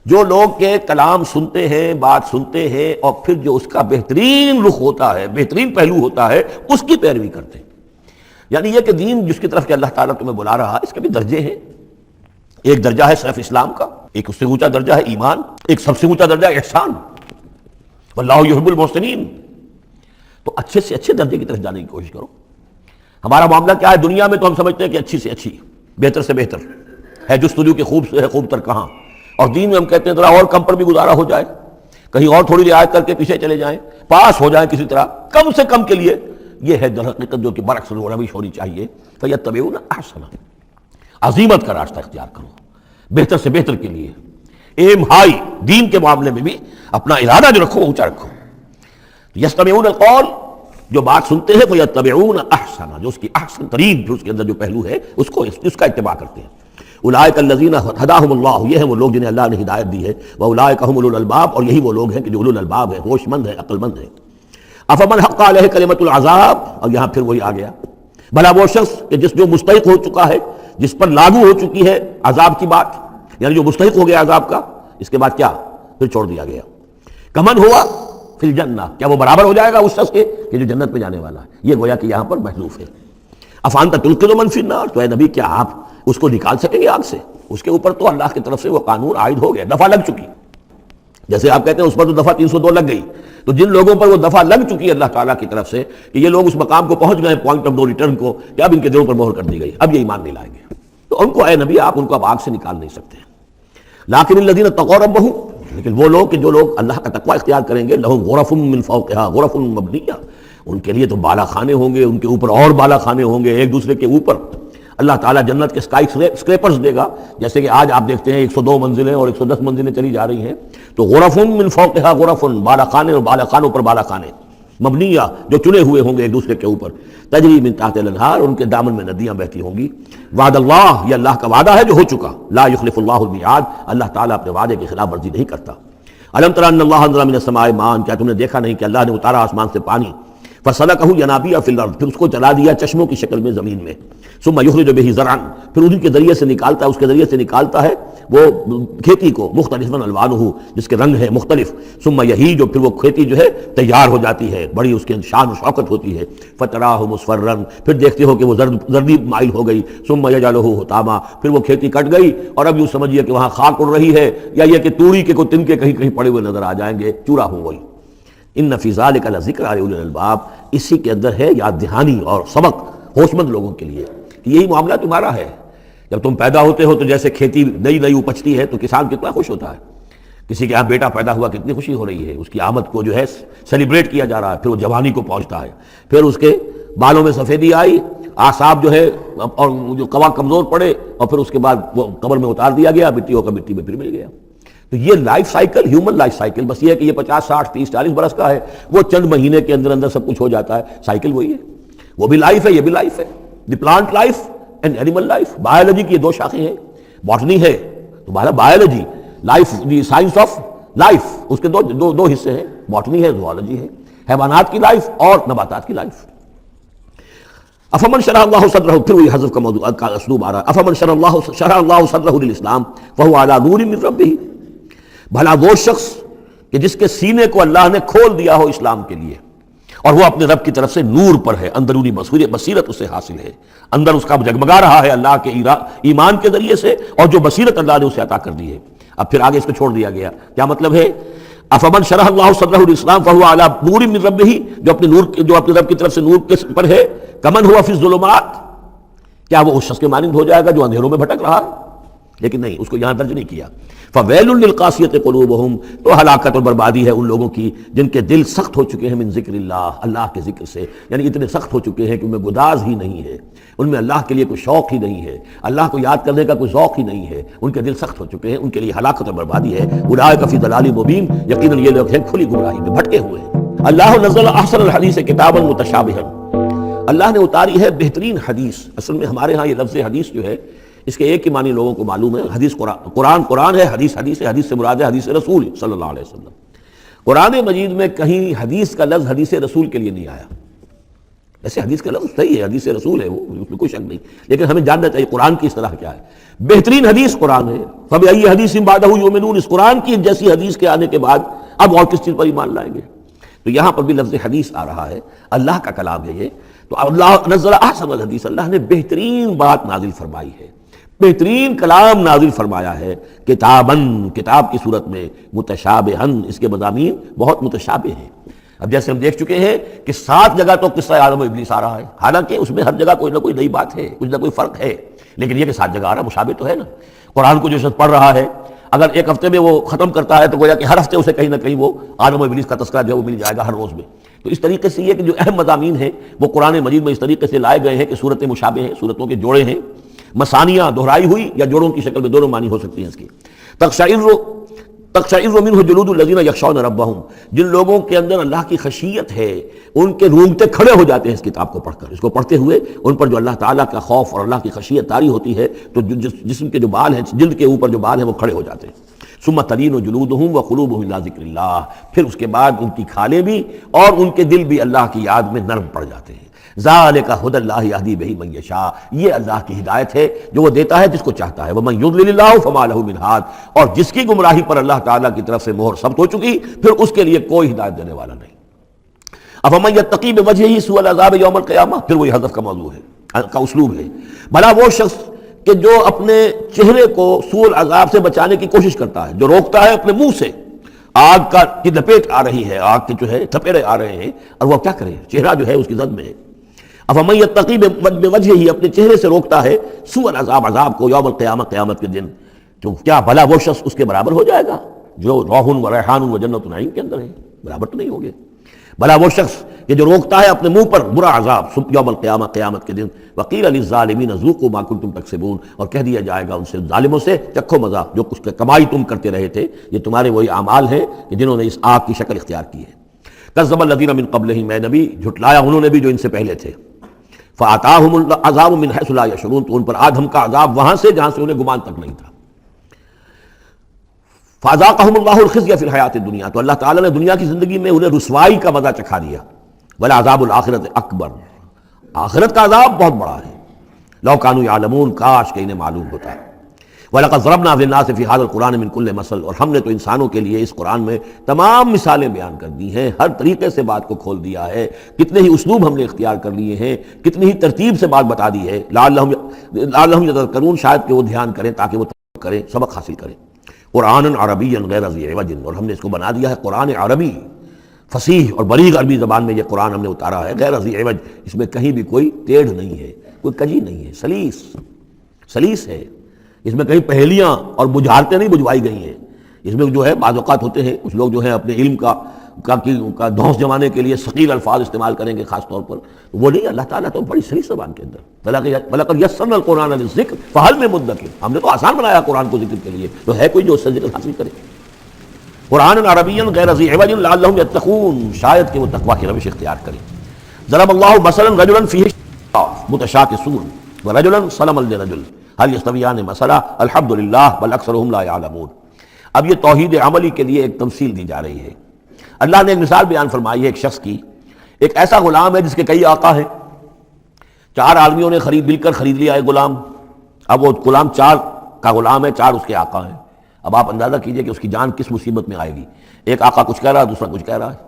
جو لوگ کے کلام سنتے ہیں، بات سنتے ہیں، اور پھر جو اس کا بہترین رخ ہوتا ہے، بہترین پہلو ہوتا ہے، اس کی پیروی کرتے ہیں۔ یعنی یہ کہ دین جس کی طرف کہ اللہ تعالیٰ تمہیں بلا رہا ہے اس کے بھی درجے ہیں، ایک درجہ ہے صرف اسلام کا، ایک اس سے اونچا درجہ ہے ایمان، ایک سب سے اونچا درجہ ہے احسان، واللہ یحب المحسنین۔ تو اچھے سے اچھے درجے کی طرف جانے کی کوشش کرو۔ ہمارا معاملہ کیا ہے دنیا میں؟ تو ہم سمجھتے ہیں کہ اچھی سے اچھی، بہتر سے بہتر ہے، جستجو کے خوب سے ہے خوب تر کہاں، اور دین میں ہم کہتے ہیں ذرا اور کم پر بھی گزارا ہو جائے، کہیں اور تھوڑی رعایت کر کے پیچھے چلے جائیں، پاس ہو جائیں کسی طرح، کم سے کم کے لیے۔ یہ ہے در حقیقت جو کہ برعکس روش ہونی چاہیے، فیتبعون احسنہ، عزیمت کا راستہ اختیار کرو، بہتر سے بہتر کے لیے، ایم ہائی، دین کے معاملے میں بھی اپنا ارادہ جو رکھو اونچا رکھو۔ یستمعون القول، جو بات سنتے ہیں، فیتبعون احسنہ، جو اس کی احسن ترین جو اس کے اندر جو پہلو ہے اس کا اتباع کرتے ہیں۔ اولئک الذین ہداہم اللہ، یہ ہیں وہ لوگ جنہیں اللہ نے ہدایت دی ہے، واولئک هم اولو الالباب، اور یہی وہ لوگ ہیں کہ جو اولو الالباب ہیں، ہوش مند ہیں، عقل مند ہیں۔ افمن حق علیہ کلمۃ العذاب، اور یہاں پھر وہی آ گیا، بھلا وہ شخص کہ جو مستحق ہو چکا ہے، جس پر لاگو ہو چکی ہے عذاب کی بات، یعنی جو مستحق ہو گیا عذاب کا، اس کے بعد کیا پھر چھوڑ دیا گیا۔ کمن ہوا فی الجنہ، کیا وہ برابر ہو جائے گا اس شخص کے کہ جو جنت میں جانے والا ہے؟ یہ گویا کہ یہاں پر محذوف ہے۔ افانت تلقی من فی النار، تو اے نبی کیا آپ اس کو نکال سکیں گے آگ سے؟ اس کے اوپر تو اللہ کی طرف سے وہ قانون عائد ہو گیا، دفعہ لگ چکی۔ جیسے آپ کہتے ہیں اس پر تو دفعہ 302 لگ گئی، تو جن لوگوں پر وہ دفعہ لگ چکی ہے اللہ تعالیٰ کی طرف سے کہ یہ لوگ اس مقام کو پہنچ گئے پوائنٹ آف نو ریٹرن کو، کہ اب ان کے دلوں پر مہر کر دی گئی، اب یہ ایمان نہیں لائیں گے، تو ان کو اے نبی آپ ان کو اب آگ سے نکال نہیں سکتے۔ لیکن الذین اتقوا ربہم، لیکن وہ لوگ کہ جو لوگ اللہ کا تقوی اختیار کریں گے، لہم غرف من فوقہا غرف مبنیہ، ان کے لیے تو بالا خانے ہوں گے، ان کے اوپر اور بالا خانے ہوں گے ایک دوسرے کے اوپر۔ اللہ تعالیٰ جنت کے اسکائی اسکریپرز دے گا، جیسے کہ آج آپ دیکھتے ہیں 102 منزلیں اور 110 منزلیں چلی جا رہی ہیں، تو غرف من فوقہا غرف، بالا خانے اور بالا خانوں پر بالا خانے، مبنیہ جو چنے ہوئے ہوں گے ایک دوسرے کے اوپر، تجری من تحت الانہار، ان کے دامن میں ندیاں بہتی ہوں گی۔ وعد اللہ، یہ اللہ کا وعدہ ہے جو ہو چکا، لا یخلف اللہ المیعاد، اللہ تعالیٰ اپنے وعدے کی خلاف ورزی نہیں کرتا۔ الم تر ان اللہ انزل من السماء ماء، کیا تم نے دیکھا نہیں کہ اللہ نے اتارا آسمان سے پانی، فسلکہ ینابیع فی الارض، پھر اس کو چلا دیا چشموں کی شکل میں زمین میں، ثم یخرج بہ زرعا، پھر ان کے ذریعے سے نکالتا ہے، اس کے ذریعے سے نکالتا ہے وہ کھیتی کو، مختلف الوانہ، جس کے رنگ ہیں مختلف، ثم یہیج، پھر وہ کھیتی جو ہے تیار ہو جاتی ہے، بڑی اس کے شان و شوکت ہوتی ہے، فتراہ مصفرا، پھر دیکھتے ہو کہ وہ زردی مائل ہو گئی، ثم یجعلہ حطاما، پھر وہ کھیتی کٹ گئی اور اب یوں سمجھیے کہ وہاں خاک اڑ رہی ہے، یا یہ کہ توڑی کے کوئی تنکے کہیں کہیں پڑے ہوئے نظر آ جائیں گے، چورا ہو گئی۔ ان فی ذلک لذکر لأولی الالباب، اسی کے اندر ہے یاد دہانی اور سبق ہوش مند لوگوں کے لیے کہ یہی معاملہ تمہارا ہے۔ جب تم پیدا ہوتے ہو تو جیسے کھیتی نئی نئی اپجتی ہے تو کسان کتنا خوش ہوتا ہے، کسی کے یہاں بیٹا پیدا ہوا کتنی خوشی ہو رہی ہے، اس کی آمد کو جو ہے سیلیبریٹ کیا جا رہا ہے، پھر وہ جوانی کو پہنچتا ہے، پھر اس کے بالوں میں سفیدی آئی، اعصاب جو ہے اور جو قوا کمزور پڑے، اور پھر اس کے بعد وہ قبر میں اتار دیا گیا، مٹی ہو کر مٹی میں پھر مل گیا۔ تو یہ life cycle, human life cycle, بس یہ ہے کہ یہ 50 60 30 40 برس کا ہے، وہ چند مہینے کے اندر اندر سب کچھ ہو جاتا ہے، سائیکل وہی ہے، وہ بھی لائف ہے، یہ بھی لائف ہے۔ The plant life and animal life, biology کی یہ دو شاخیں ہیں، باٹنی ہے تو biology, life the science of life, اس کے دو حصے ہیں، باٹنی ہے، زوالوجی ہے، حیوانات کی لائف اور نباتات کی لائف۔ افمن شرح اللہ صدرہ، پھر وہی حذف کا موضوع کا اسلوب آ رہا ہے، افمن شرح اللہ صدرہ للاسلام فہو علی نور من ربہ، بھلا وہ شخص کہ جس کے سینے کو اللہ نے کھول دیا ہو اسلام کے لیے، اور وہ اپنے رب کی طرف سے نور پر ہے، اندرونی بصیرت اسے حاصل ہے، اندر اس کا جگمگا رہا ہے اللہ کے ایمان کے ذریعے سے، اور جو بصیرت اللہ نے اسے عطا کر دی ہے۔ اب پھر آگے اس کو چھوڑ دیا گیا، کیا مطلب ہے؟ افمن شرح اللہ صدرہ للاسلام فہو علی نور من ربہ، جو اپنے رب کی طرف سے نور پر ہے، کمن ہوا فی الظلمات، کیا وہ اس شخص کے مانند ہو جائے گا جو اندھیروں میں بھٹک رہا ہے؟ لیکن نہیں، اس کو یہاں درج نہیں کیا۔ فویل للقاسیۃ قلوبہم، تو ہلاکت اور بربادی ہے ان لوگوں کی جن کے دل سخت ہو چکے ہیں من ذکر اللہ، اللہ کے ذکر سے، یعنی اتنے سخت ہو چکے ہیں کہ ان میں گداز ہی نہیں ہے، ان میں اللہ کے لیے کوئی شوق ہی نہیں ہے، اللہ کو یاد کرنے کا کوئی ذوق ہی نہیں ہے، ان کے دل سخت ہو چکے ہیں، ان کے لیے ہلاکت اور بربادی ہے۔ اولئک فی ضلال مبین، یقیناً یہ لوگ ہیں کھلی گمراہی میں بھٹکے ہوئے ہیں۔ اللہ نزل احسن الحدیث کتابا متشابہا، اللہ نے اتاری ہے بہترین حدیث۔ اصل میں ہمارے ہاں یہ لفظ حدیث جو ہے اس کے ایک ہی معنی لوگوں کو معلوم ہے، حدیث قرآن ہے، حدیث ہے، حدیث سے مراد ہے حدیث رسول صلی اللہ علیہ وسلم۔ قرآن مجید میں کہیں حدیث کا لفظ حدیث رسول کے لیے نہیں آیا، ویسے حدیث کا لفظ صحیح ہے، حدیث رسول ہے، وہ اس میں کوئی شک نہیں، لیکن ہمیں جاننا چاہیے قرآن کی اصطلاح کیا ہے۔ بہترین حدیث قرآن ہے، فبأي حدیث بعدہ یؤمنون، اس قرآن کی جیسی حدیث کے آنے کے بعد اب اور کس چیز پر ایمان لائیں گے؟ تو یہاں پر بھی لفظ حدیث آ رہا ہے، اللہ کا کلام ہے یہ، تو اللہ نزل احسن الحدیث، اللہ نے بہترین بات نازل فرمائی ہے، بہترین کلام نازل فرمایا ہے، کتاباً، کتاب کی صورت میں، متشابہاً، اس کے مضامین بہت متشابہ ہیں۔ اب جیسے ہم دیکھ چکے ہیں کہ 7 جگہ تو قصہ آدم و ابلیس آ رہا ہے، حالانکہ اس میں ہر جگہ کوئی نہ کوئی نئی بات ہے، کچھ نہ کوئی فرق ہے، لیکن یہ کہ 7 جگہ آ رہا مشابہ تو ہے نا۔ قرآن کو جو شخص پڑھ رہا ہے اگر ایک ہفتے میں وہ ختم کرتا ہے تو گویا کہ ہر ہفتے اسے کہیں نہ کہیں وہ آدم و ابلیس کا تذکرہ جو ہے وہ مل جائے گا ہر روز میں۔ تو اس طریقے سے یہ کہ جو اہم مضامین ہیں وہ قرآن مجید میں اس طریقے سے لائے گئے ہیں کہ صورتیں مشابہ ہیں، صورتوں کے جوڑے ہیں، مسانیاں دہرائی ہوئی یا جوڑوں کی شکل میں، دونوں معنی ہو سکتی ہیں اس کی۔ تقشعر منہ جلود الذین یخشون ربہم، جن لوگوں کے اندر اللہ کی خشیت ہے ان کے رونگٹے کھڑے ہو جاتے ہیں اس کتاب کو پڑھ کر، اس کو پڑھتے ہوئے ان پر جو اللہ تعالیٰ کا خوف اور اللہ کی خشیت طاری ہوتی ہے تو جسم کے جو بال ہیں، جلد کے اوپر جو بال ہیں وہ کھڑے ہو جاتے ہیں۔ ثم تلین جلودہم وقلوبہم الی ذکر اللہ، پھر اس کے بعد ان کی کھالیں بھی اور ان کے دل بھی اللہ کی یاد میں نرم پڑ جاتے ہیں۔ ذالک ھدی اللہ یہدی بہ من یشاء، یہ اللہ کی ہدایت ہے جو وہ دیتا ہے جس کو چاہتا ہے، ومن یضلل اللہ فما لہ من ہاد، اور جس کی گمراہی پر اللہ تعالیٰ کی طرف سے مہر ثبت ہو چکی پھر اس کے لیے کوئی ہدایت دینے والا نہیں۔ افمن یتقی بوجہہ سوء العذاب یوم القیامہ، پھر وہی حذف کا موضوع ہے، کا اسلوب ہے، بھلا وہ شخص کہ جو اپنے چہرے کو سوء العذاب سے بچانے کی کوشش کرتا ہے، جو روکتا ہے اپنے منہ سے، آگ کی لپیٹ آ رہی ہے، آگ کے جو ہے تھپیڑے آ رہے ہیں، اور وہ کیا کرے، چہرہ جو ہے اس کی زد میں ہے۔ افمن یتقی بوجہہ، اپنے چہرے سے روکتا ہے، سوء العذاب، عذاب کو، یوم القیامہ، قیامت کے دن، تو کیا بھلا وہ شخص اس کے برابر ہو جائے گا جو روح و ریحان و جنت نعیم کے اندر ہے؟ برابر تو نہیں ہوگے۔ بھلا وہ شخص کہ جو روکتا ہے اپنے منہ پر برا عذاب یوم القیامہ، قیامت کے دن، وقیل للظالمین ذوقوا ما کنتم تکسبون، اور کہہ دیا جائے گا ان سے ظالموں سے چکھو مزہ جو کچھ کمائی تم کرتے رہے تھے، یہ تمہارے وہی اعمال ہیں کہ جنہوں نے اس آگ کی شکل اختیار کی ہے۔ کذب الذین من قبلہم، میں نبی جھٹلایا انہوں نے بھی جو ان سے پہلے تھے، فآتاہم العذاب من حیث لا یشعرون، تو ان پر آدم کا عذاب وہاں سے جہاں سے انہیں گمان تک نہیں تھا۔ فَأَذَاقَهُمُ اللَّهُ الْخِزْيَ فِي الْحَيَاةِ الدُّنْيَا، تو اللہ تعالیٰ نے دنیا کی زندگی میں انہیں رسوائی کا مزہ چکھا دیا۔ وَلَعَذَابُ الْآخِرَةِ أَكْبَرُ، آخرت کا عذاب بہت بڑا ہے۔ لَوْ كَانُوا يَعْلَمُونَ، کاش کہ انہیں معلوم ہوتا ہے۔ وَلَقَدْ ضَرَبْنَا لِلنَّاسِ فِي هَذَا الْقُرْآنِ مِنْ كُلِّ مَثَلٍ، اور ہم نے تو انسانوں کے لیے اس قرآن میں تمام مثالیں بیان کر دی ہیں، ہر طریقے سے بات کو کھول دیا ہے، کتنے ہی اسلوب ہم نے اختیار کر لیے ہیں، کتنی ہی ترتیب سے بات بتا دی ہے، لعلہم یتذکرون، شاید کہ وہ دھیان کریں، تاکہ وہ کریں، سبق حاصل کریں۔ قرآن عربی غیر ذی عوج، اور ہم نے اس کو بنا دیا ہے قرآن عربی، فصیح اور بلیغ عربی زبان میں یہ قرآن ہم نے اتارا ہے، غیر ذی عوج، اس میں کہیں بھی کوئی ٹیڑھ نہیں ہے، کوئی کجی نہیں ہے، سلیس ہے، اس میں کہیں پہیلیاں اور بجھارتیں نہیں بجھوائی گئی ہیں۔ اس میں جو ہے بعض اوقات ہوتے ہیں کچھ لوگ جو ہے اپنے علم کا دھونس جمانے کے لیے ثقیل الفاظ استعمال کریں گے خاص طور پر، وہ نہیں، اللہ تعالیٰ تو بڑی سلیس زبان کے اندر، وَلَقَدْ يَسَّرْنَا الْقُرْآنَ لِلذِّكْرِ فَهَلْ مِن مُدَّكِرٍ، ہم نے تو آسان بنایا قرآن کو ذکر کے لیے، تو ہے کوئی جو اس سے ذکر حاصل کرے۔ قرآن عربی غیر ذی عوج لعلہم یتقون، شاید کہ وہ تقویٰ کی روش اختیار کریں۔ ضرب اللہ مثلا رجلا فیہ شرکاء متشاکسون ورجلا سلما لرجل هل یستویان مثلا الحمد للہ بل اکثرهم لا یعلمون۔ اب یہ توحید عملی کے لیے ایک تمثیل دی جا رہی ہے۔ اللہ نے ایک مثال بیان فرمائی ہے ایک شخص کی، ایک ایسا غلام ہے جس کے کئی آقا ہیں، 4 آدمیوں نے مل کر خرید لیا ہے غلام، اب وہ غلام 4 کا غلام ہے، 4 اس کے آقا ہیں۔ اب آپ اندازہ کیجئے کہ اس کی جان کس مصیبت میں آئے گی، ایک آقا کچھ کہہ رہا ہے، دوسرا کچھ کہہ رہا ہے،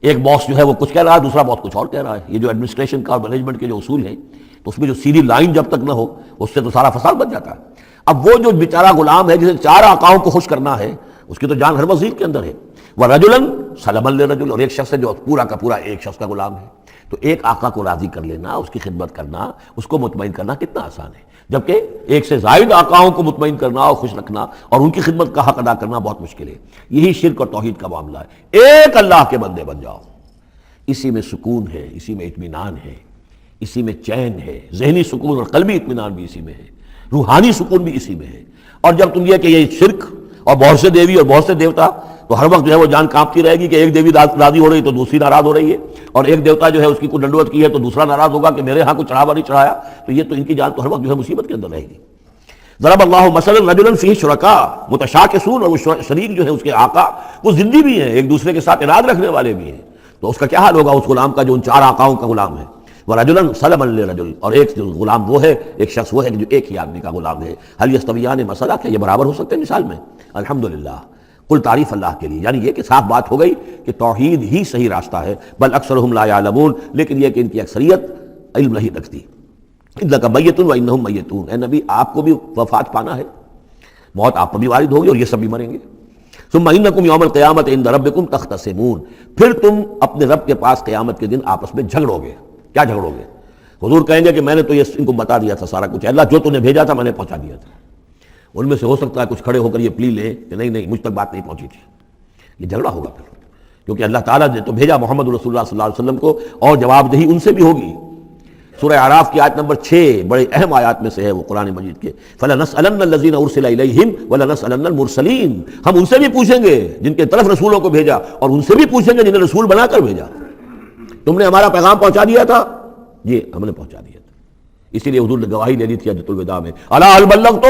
ایک باس جو ہے وہ کچھ کہہ رہا ہے، دوسرا باس کچھ اور کہہ رہا ہے۔ یہ جو ایڈمنسٹریشن کا اور مینجمنٹ کے جو اصول ہیں، تو اس میں جو سیدھی لائن جب تک نہ ہو اس سے تو سارا فساد بچ جاتا ہے۔ اب وہ جو بیچارہ غلام ہے جسے 4 آقاؤں کو خوش کرنا ہے، اس کی تو جان ہر وزیر کے اندر ہے۔ وَرَجُلًا سَلَمًا لِرَجُلٍ، اور ایک شخص ہے جو پورا کا پورا ایک شخص کا غلام ہے۔ تو ایک آقا کو راضی کر لینا، اس کی خدمت کرنا، اس کو مطمئن کرنا کتنا آسان ہے، جبکہ ایک سے زائد آقاؤں کو مطمئن کرنا اور خوش رکھنا اور ان کی خدمت کا حق ادا کرنا بہت مشکل ہے۔ یہی شرک اور توحید کا معاملہ ہے۔ ایک اللہ کے بندے بن جاؤ، اسی میں سکون ہے، اسی میں اطمینان ہے، اسی میں چین ہے، ذہنی سکون اور قلبی اطمینان بھی اسی میں ہے، روحانی سکون بھی اسی میں ہے۔ اور جب تم یہ کہ یہ شرک اور بہت سے دیوی اور بہت سے دیوتا، تو ہر وقت جو ہے وہ جان کانپتی رہے گی کہ ایک دیوی راضی ہو رہی تو دوسری ناراض ہو رہی ہے، اور ایک دیوتا جو ہے اس کی کوئی ڈنڈوت کی ہے تو دوسرا ناراض ہوگا کہ میرے ہاں کوئی چڑھاوا نہیں چڑھایا، تو یہ تو ان کی جان تو ہر وقت جو ہے مصیبت کے اندر رہے گی۔ ضرب اللہ مثلا رجلا فیہ شرکاء متشاکسون، اور وہ شریک جو ہے اس کے آقا وہ زندی بھی ہیں، ایک دوسرے کے ساتھ اراد رکھنے والے بھی ہیں، تو اس کا کیا حال ہوگا اس غلام کا جو ان 4 آقاؤں کا غلام ہے۔ وَرَجُلًا سَلَمًا لِرَجُلٍ، اور ایک جو غلام وہ ہے، ایک شخص وہ ہے جو ایک ہی آدمی کا غلام ہے۔ هل یستویان مثلا، کیا یہ برابر ہو سکتے ہیں مثال میں؟ الحمدللہ، قل تعریف اللہ کے لیے، یعنی یہ کہ صاف بات ہو گئی کہ توحید ہی صحیح راستہ ہے، بل اکثرهم لا يعلمون، لیکن یہ کہ ان کی اکثریت علم نہیں رکھتی۔ انک میت و انہم میتون، اے نبی آپ کو بھی وفات پانا ہے، موت آپ پر بھی وارد ہوگی اور یہ سب بھی مریں گے۔ ثم انکم یوم القیامۃ عند ربکم تختصمون، پھر تم اپنے رب کے پاس قیامت کے دن آپس میں جھگڑو گے۔ کیا جھگڑو گے؟ حضور کہیں گے کہ میں نے تو یہ ان کو بتا دیا تھا سارا کچھ، اللہ جو تو نے بھیجا تھا میں نے پہنچا دیا تھا۔ ان میں سے ہو سکتا ہے کچھ کھڑے ہو کر یہ پلی لیں کہ نہیں مجھ تک بات نہیں پہنچی تھی، یہ جھگڑا ہوگا پھر، کیونکہ اللہ تعالیٰ نے تو بھیجا محمد رسول اللہ صلی اللہ علیہ وسلم کو، اور جواب دہی ان سے بھی ہوگی۔ سورہ اعراف کی آیت نمبر 6 بڑے اہم آیات میں سے ہے وہ قرآن مجید کے، فَلَنَسْأَلَنَّ الَّذِينَ أُرْسِلَ إِلَيْهِمْ وَلَنَسْأَلَنَّ الْمُرْسَلِينَ، ہم ان سے بھی پوچھیں گے جن کے طرف رسولوں کو بھیجا، اور ان سے بھی پوچھیں گے جنہیں رسول بنا کر بھیجا۔ تم نے ہمارا پیغام پہنچا دیا تھا؟ جی ہم نے پہنچا دیا تھا۔ اسی لیے حضور نے گواہی دے دی تھی حجۃ الوداع میں، الا هل بلغت،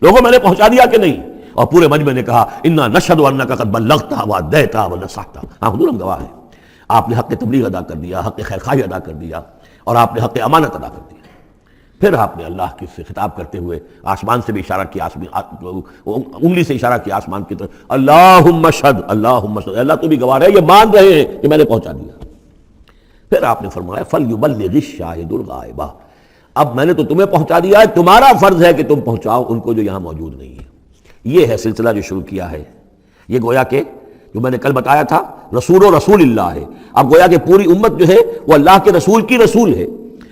لوگوں میں نے پہنچا دیا کہ نہیں؟ اور پورے مجمع نے کہا انا نشهد انک قد بلغت وادیت ونصحت، ہاں حضور ہم گواہ ہیں۔ آپ نے حق تبلیغ ادا کر دیا، حق خیرخواہی ادا کر دیا، اور آپ نے حق امانت ادا کر دیا۔ پھر آپ نے اللہ کی سے خطاب کرتے ہوئے آسمان سے بھی اشارہ کیا، انگلی سے اشارہ کیا آسمان کی طرف، اللہم اشہد، اللہم اشہد، اللہ تو بھی گواہ ہے، یہ مان رہے ہیں کہ میں نے پہنچا دیا۔ پھر آپ نے فرمایا فَلْيُبَلِّغِ الشَّاهِدُ الْغَائِبَ، اب میں نے تو تمہیں پہنچا دیا ہے، تمہارا فرض ہے کہ تم پہنچاؤ ان کو جو یہاں موجود نہیں ہے۔ یہ ہے سلسلہ جو شروع کیا ہے۔ یہ گویا کہ جو میں نے کل بتایا تھا رسول و رسول اللہ ہے، اب گویا کہ پوری امت جو ہے وہ اللہ کے رسول کی رسول ہے۔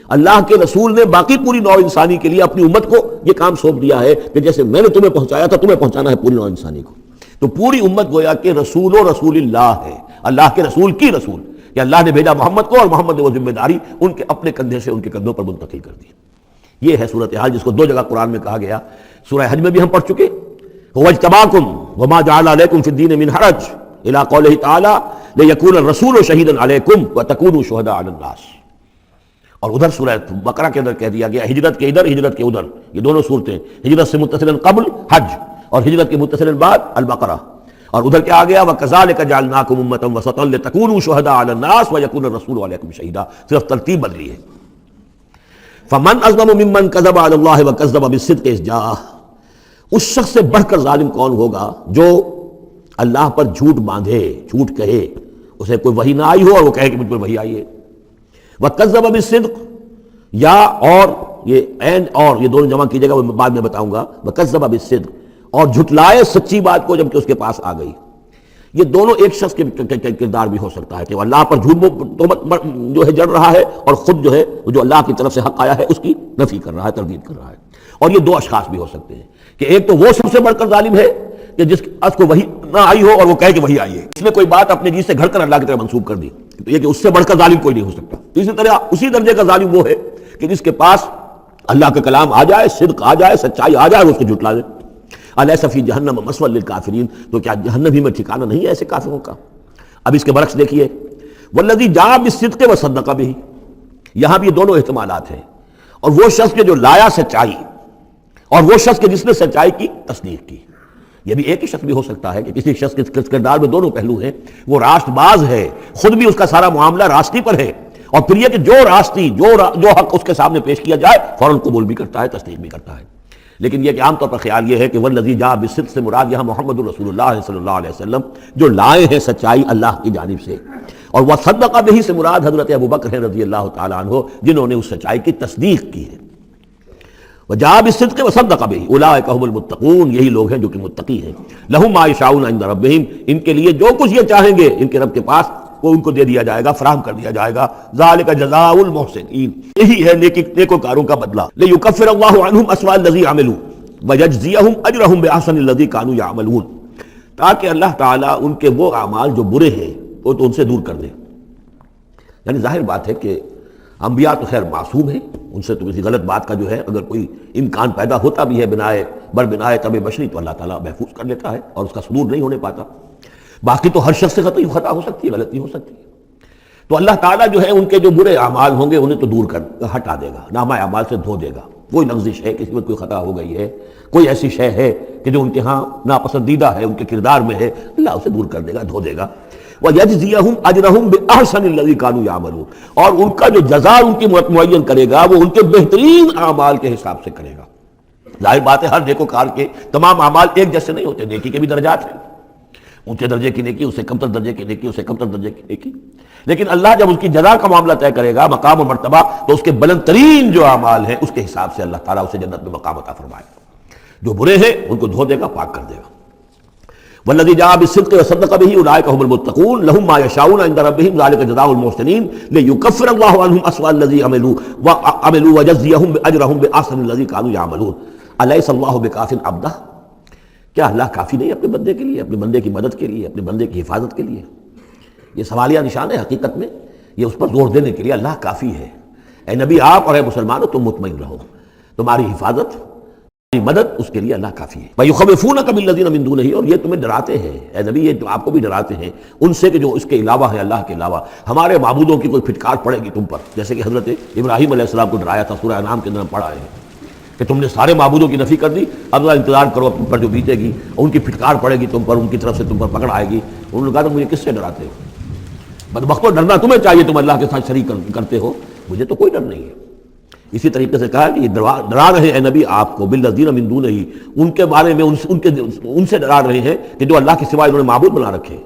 اللہ کے رسول نے باقی پوری نوع انسانی کے لیے اپنی امت کو یہ کام سونپ دیا ہے کہ جیسے میں نے تمہیں پہنچایا تھا تمہیں پہنچانا ہے پوری نوع انسانی کو۔ تو پوری امت گویا کہ رسول و رسول اللہ ہے، اللہ کے رسول کی رسول، کہ اللہ نے بھیجا محمد کو اور محمد نے وہ ذمہ داری ان کے اپنے کندھے سے ان کے کندھوں پر منتقل کر دی۔ یہ ہے صورتحال جس کو دو جگہ قرآن میں کہا گیا، سورہ حج میں بھی ہم پڑھ چکے، هو اجتباکم وما جعل علیکم فی الدین من حرج الی قولہ تعالی لیکون الرسول شہیدا علیکم وتکونوا شہداء علی الناس، اور ادھر سورہ بقرہ کے اندر کہہ دیا گیا ہجرت کے ادھر ہجرت کے ادھر، یہ دونوں صورتیں ہجرت سے متصلا قبل حج اور ہجرت کے متصلا بعد البقرہ، اور ادھر کیا آ گیا وَكَذَلِكَ جَعَلْنَاكُمْ أُمَّةً وَسَطًا لِتَكُونُوا شُهَدَاءَ عَلَى النَّاسِ وَيَكُونَ الرَّسُولُ عَلَيْكُمْ شَهِيدًا، صرف ترتیب بدلی ہے۔ فَمَنْ أَظْلَمُ مِمَّنْ كَذَبَ عَلَى اللَّهِ وَكَذَّبَ بِالصِّدْقِ إِذْ جَاءَهُ، اس شخص سے بڑھ کر ظالم کون ہوگا جو اللہ پر جھوٹ باندھے، جھوٹ کہے، اسے کوئی وحی نہ آئی ہو اور وہ کہے کہ مجھ پر وحی آئی ہے۔ وَكَذَّبَ بِالصِّدْقِ، یا اور یہ اینڈ اور یہ دونوں جمع کیجیے گا، وہ بعد میں بتاؤں گا۔ وَكَذَّبَ بِالصِّدْقِ، اور جھٹلائے سچی بات کو جب کہ اس کے پاس آ گئی۔ یہ دونوں ایک شخص کے کردار بھی ہو سکتا ہے کہ وہ اللہ پر جھوٹ جو ہے جڑ رہا ہے اور خود جو ہے جو اللہ کی طرف سے حق آیا ہے اس کی نفی کر رہا ہے، تردید کر رہا ہے۔ اور یہ دو اشخاص بھی ہو سکتے ہیں کہ ایک تو وہ سب سے بڑھ کر ظالم ہے کہ جس کو وحی نہ آئی ہو اور وہ کہے کہ وحی آئی ہے، اس نے کوئی بات اپنے جی سے گھڑ کر اللہ کی طرف منسوب کر دی، تو یہ کہ اس سے بڑھ کر ظالم کوئی نہیں ہو سکتا۔ اسی طرح اسی درجے کا ظالم وہ ہے کہ جس کے پاس اللہ کا کلام آ جائے، صدق آ جائے، سچائی آ جائے اور اس کو جھٹلا دے۔ الیس فی جہنم مثوی للکافرین، تو کیا جہنم ہی میں ٹھکانہ نہیں ہے ایسے کافروں کا؟ اب اس کے برعکس دیکھیے والذی جاء بالصدق وصدق بہ، یہاں بھی یہ دونوں احتمالات ہیں، اور وہ شخص کے جو لایا سچائی اور وہ شخص کے جس نے سچائی کی تصدیق کی، یہ بھی ایک ہی شخص بھی ہو سکتا ہے کہ کسی شخص کے کردار میں دونوں پہلو ہیں، وہ راست باز ہے، خود بھی اس کا سارا معاملہ راستی پر ہے، اور پھر یہ کہ جو راستی جو حق اس کے سامنے پیش کیا جائے فوراً قبول بھی کرتا ہے، تصدیق بھی کرتا ہے۔ لیکن یہ کہ عام طور پر خیال یہ ہے کہ والذی جاء بالصدق سے مراد یہاں محمد الرسول اللہ صلی اللہ علیہ وسلم جو لائے ہیں سچائی اللہ کی جانب سے، اور وصدق بہ سے مراد حضرت ابوبکر رضی اللہ تعالیٰ عنہ جنہوں نے اس سچائی کی تصدیق کی ہے۔ وجاء بالصدق وصدق بہ اولئک هم المتقون، یہی لوگ ہیں جو کہ متقی ہیں۔ لہم ما یشاءون عند ربہم، ان کے لیے جو کچھ یہ چاہیں گے ان کے رب کے پاس وہ ان کو دے دیا جائے گا، فراہم کر دیا جائے گا۔ ذالک جزاء المحسنین، یہی ہے نیکوکاروں کا بدلہ۔ لیکفر اللہ عنہم اسوأ الذی عملوا ویجزیہم اجرہم باحسن الذی کانوا یعملون، تاکہ اللہ تعالیٰ ان کے وہ اعمال جو برے ہیں وہ تو ان سے دور کر دے۔ یعنی ظاہر بات ہے کہ انبیاء تو خیر معصوم ہیں، ان سے تو کسی غلط بات کا جو ہے اگر کوئی امکان پیدا ہوتا بھی ہے بنائے طبع بشری تو اللہ تعالیٰ محفوظ کر لیتا ہے اور اس کا صدور نہیں ہونے پاتا۔ باقی تو ہر شخص سے خطا ہو سکتی ہے، غلطی ہو سکتی ہے، تو اللہ تعالیٰ جو ہے ان کے جو برے اعمال ہوں گے انہیں تو دور کر ہٹا دے گا، نامہ اعمال سے دھو دے گا۔ کوئی لغزش ہے، کسی میں کوئی خطا ہو گئی ہے، کوئی ایسی شے ہے کہ جو ان کے ہاں ناپسندیدہ ہے، ان کے کردار میں ہے، اللہ اسے دور کر دے گا، دھو دے گا۔ وَيَجْزِيَهُمْ أَجْرَهُمْ بِأَحْسَنِ الَّذِي كَانُوا يَعْمَلُونَ، اور ان کا جو جزا ان کی معین کرے گا وہ ان کے بہترین اعمال کے حساب سے کرے گا۔ ظاہر بات ہے ہر نیکوکار کے تمام اعمال ایک جیسے نہیں ہوتے، نیکی کے بھی درجات ہیں، اونچے درجے کی نیکی، اس سے کمتر درجے کی نیکی، اس سے کمتر درجے کی نیکی، لیکن اللہ جب اس کی جزا کا معاملہ طے کرے گا، مقام و مرتبہ، تو اس کے بلند ترین جو اعمال ہیں اس کے حساب سے اللہ تعالیٰ اسے جنت میں مقام عطا فرمائے گا۔ جو برے ہیں ان کو دھو دے گا، پاک کر دے گا۔ والذی جاء بالصدق وصدق بہ اولئک هم المتقون لهم ما یشاءون عند ربہم ذلک جزاء المحسنین لیکفر اللہ عنہم اسوأ الذی عملوا ویجزیہم اجرہم باحسن الذی کانوا یعملون۔ الیس اللہ بکاف عبدہ، کیا اللہ کافی نہیں اپنے بندے کے لیے، اپنے بندے کی مدد کے لیے، اپنے بندے کی حفاظت کے لیے؟ یہ سوالیہ نشان ہے حقیقت میں، یہ اس پر زور دینے کے لیے اللہ کافی ہے۔ اے نبی آپ اور اے مسلمانوں تم مطمئن رہو، تمہاری حفاظت مدد اس کے لیے اللہ کافی ہے۔ وَيُخَوِّفُونَكَ بِالَّذِينَ مِن دُونِهِ، اور یہ تمہیں ڈراتے ہیں اے نبی، یہ آپ کو بھی ڈراتے ہیں ان سے کہ جو اس کے علاوہ ہے، اللہ کے علاوہ ہمارے معبودوں کی کوئی پھٹکار پڑے گی تم پر، جیسے کہ حضرت ابراہیم علیہ السلام کو ڈرایا تھا، سورہ انعام کے اندر پڑھا ہے کہ تم نے سارے معبودوں کی نفی کر دی، اب انتظار کرو تم پر جو بیتے گی، ان کی پھٹکار پڑے گی تم پر، ان کی طرف سے تم پر پکڑ آئے گی۔ انہوں نے کہا تو مجھے کس سے ڈراتے ہو؟ بدبختو ڈرنا تمہیں چاہیے، تم اللہ کے ساتھ شریک کرتے ہو، مجھے تو کوئی ڈر نہیں ہے۔ اسی طریقے سے کہا کہ یہ ڈرا رہے ہیں اے نبی آپ کو بالذین من دونہ، ان کے بارے میں ان سے ڈرا رہے ہیں کہ جو اللہ کے سوا انہوں نے معبود بنا رکھے۔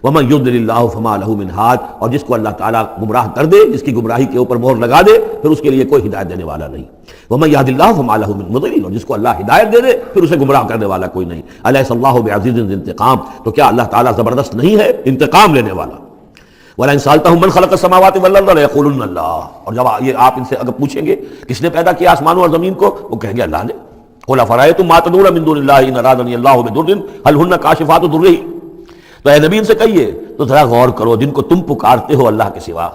ومن یضلل اللہ فما لہ من ہاد، اور جس کو اللہ تعالیٰ گمراہ کر دے، جس کی گمراہی کے اوپر مہر لگا دے، پھر اس کے لیے کوئی ہدایت دینے والا نہیں۔ ومن یہد اللہ فما لہ من مضل، اور جس کو اللہ ہدایت دے دے پھر اسے گمراہ کرنے والا کوئی نہیں۔ الیس اللہ بعزیز ذی انتقام، تو کیا اللہ تعالیٰ زبردست نہیں ہے انتقام لینے والا؟ وَلَئِن سَأَلْتَهُم مَّن خَلَقَ السَّمَاوَاتِ وَالْأَرْضَ لَيَقُولُنَّ اللَّهُ، اور جب یہ آپ ان سے اگر پوچھیں گے کس نے پیدا کیا آسمانوں اور زمین کو، وہ کہیں گے اللہ نے۔ قُلْ أَفَرَأَيْتُم مَّا تَدْعُونَ مِن دُونِ اللَّهِ إِنْ أَرَادَنِيَ اللَّهُ بِضُرٍّ هَلْ هُنَّ كَاشِفَاتُ ضُرِّهِ، تو اے نبی ان سے کہیے تو ذرا غور کرو جن کو تم پکارتے ہو اللہ کے سوا،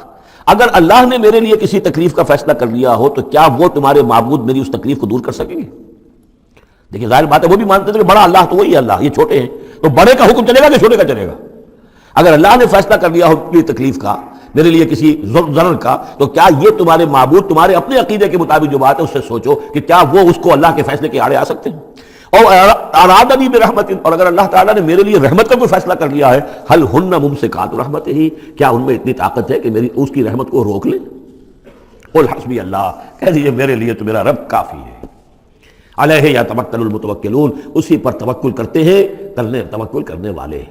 اگر اللہ نے میرے لیے کسی تکلیف کا فیصلہ کر لیا ہو تو کیا وہ تمہارے معبود میری اس تکلیف کو دور کر سکیں گے؟ دیکھیں ظاہر بات ہے وہ بھی مانتے تھے کہ بڑا اللہ تو وہی ہے، اللہ یہ چھوٹے ہیں، تو بڑے کا حکم چلے گا کہ چھوٹے کا چلے گا؟ اگر اللہ نے فیصلہ کر لیا ہو میری تکلیف کا، میرے لیے کسی ضرر کا، تو کیا یہ تمہارے معبود تمہارے اپنے عقیدے کے مطابق جو بات ہے اس سے سوچو کہ کیا وہ اس کو اللہ کے فیصلے کے آڑے آ سکتے ہیں؟ اور ارادنی برحمت، اور اگر اللہ تعالیٰ نے میرے لیے رحمت کا کوئی فیصلہ کر لیا ہے، هل هن ممسکات رحمتہ، کیا ان میں اتنی طاقت ہے کہ میری اس کی رحمت کو روک لیں؟ قل حسبی اللہ، کہہ دیجیے میرے لیے تو میرا رب کافی ہے۔ علیہ یتوکل المتوکلون، اسی پر توکل کرتے ہیں توکل کرنے والے۔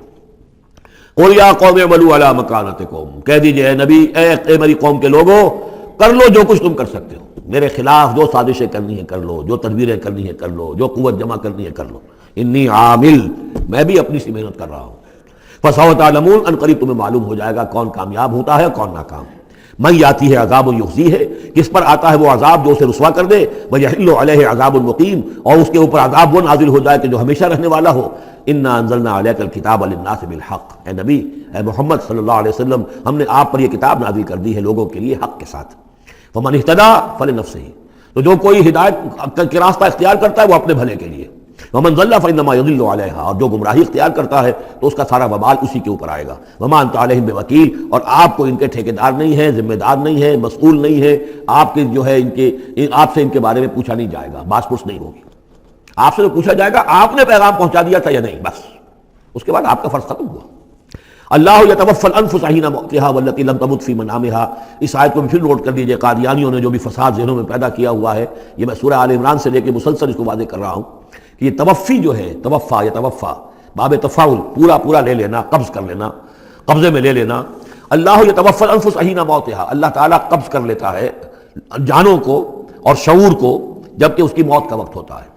قل یا قوم اعملوا علی مکانتکم، کہہ دیجئے اے نبی اے میری قوم کے لوگوں کر لو جو کچھ تم کر سکتے ہو، میرے خلاف جو سازشیں کرنی ہیں کر لو، جو تدبیریں کرنی ہیں کر لو، جو قوت جمع کرنی ہے کر لو، انی عامل، میں بھی اپنی سی محنت کر رہا ہوں۔ فسوف تعلمون، ان قریب تمہیں معلوم ہو جائے گا کون کامیاب ہوتا ہے کون ناکام۔ من یاتی ہے عذاب یخزی ہے، کس پر آتا ہے وہ عذاب جو اسے رسوا کر دے، ویحل علیہ عذاب مقیم، اور اس کے اوپر عذاب وہ نازل ہو جائے کہ جو ہمیشہ رہنے والا ہو۔ انا انزلنا علیک الکتاب للناس بالحق، اے نبی اے محمد صلی اللہ علیہ وسلم، ہم نے آپ پر یہ کتاب نازل کر دی ہے لوگوں کے لیے حق کے ساتھ۔ فمن اہتدی فلنفسہ، تو جو کوئی ہدایت کے راستہ اختیار کرتا ہے وہ اپنے بھلے کے لیے، ومن ضل فانما یضل علیہا، اور جو گمراہی اختیار کرتا ہے تو اس کا سارا وبال اسی کے اوپر آئے گا۔ وما انت علیہم بوکیل، اور آپ کو ان کے ٹھیکیدار نہیں ہے، ذمہ دار نہیں ہے، مسئول نہیں ہے، آپ کے جو ہے آپ سے ان کے بارے میں پوچھا نہیں جائے گا، باس پرس نہیں ہوگی، آپ سے تو پوچھا جائے گا آپ نے پیغام پہنچا دیا تھا یا نہیں، بس اس کے بعد آپ کا فرض ختم ہوا۔ اللہ یتوفی الانفس حین موتہا والتی لم تمت فی منامہا، اس آیت کو بھی پھر نوٹ کر لیجئے، قادیانیوں نے جو بھی فساد ذہنوں میں پیدا کیا ہوا ہے، یہ میں سورہ آل عمران سے لے کے مسلسل اس کو واضح کر رہا ہوں کہ یہ توفی جو ہے، توفا یتوفا باب تفاعل، پورا لے لینا، قبض کر لینا، قبضے میں لے لینا۔ اللہ یتوفی الانفس حین موتہا، اللہ تعالیٰ قبض کر لیتا ہے جانوں کو اور شعور کو جبکہ اس کی موت کا وقت ہوتا ہے۔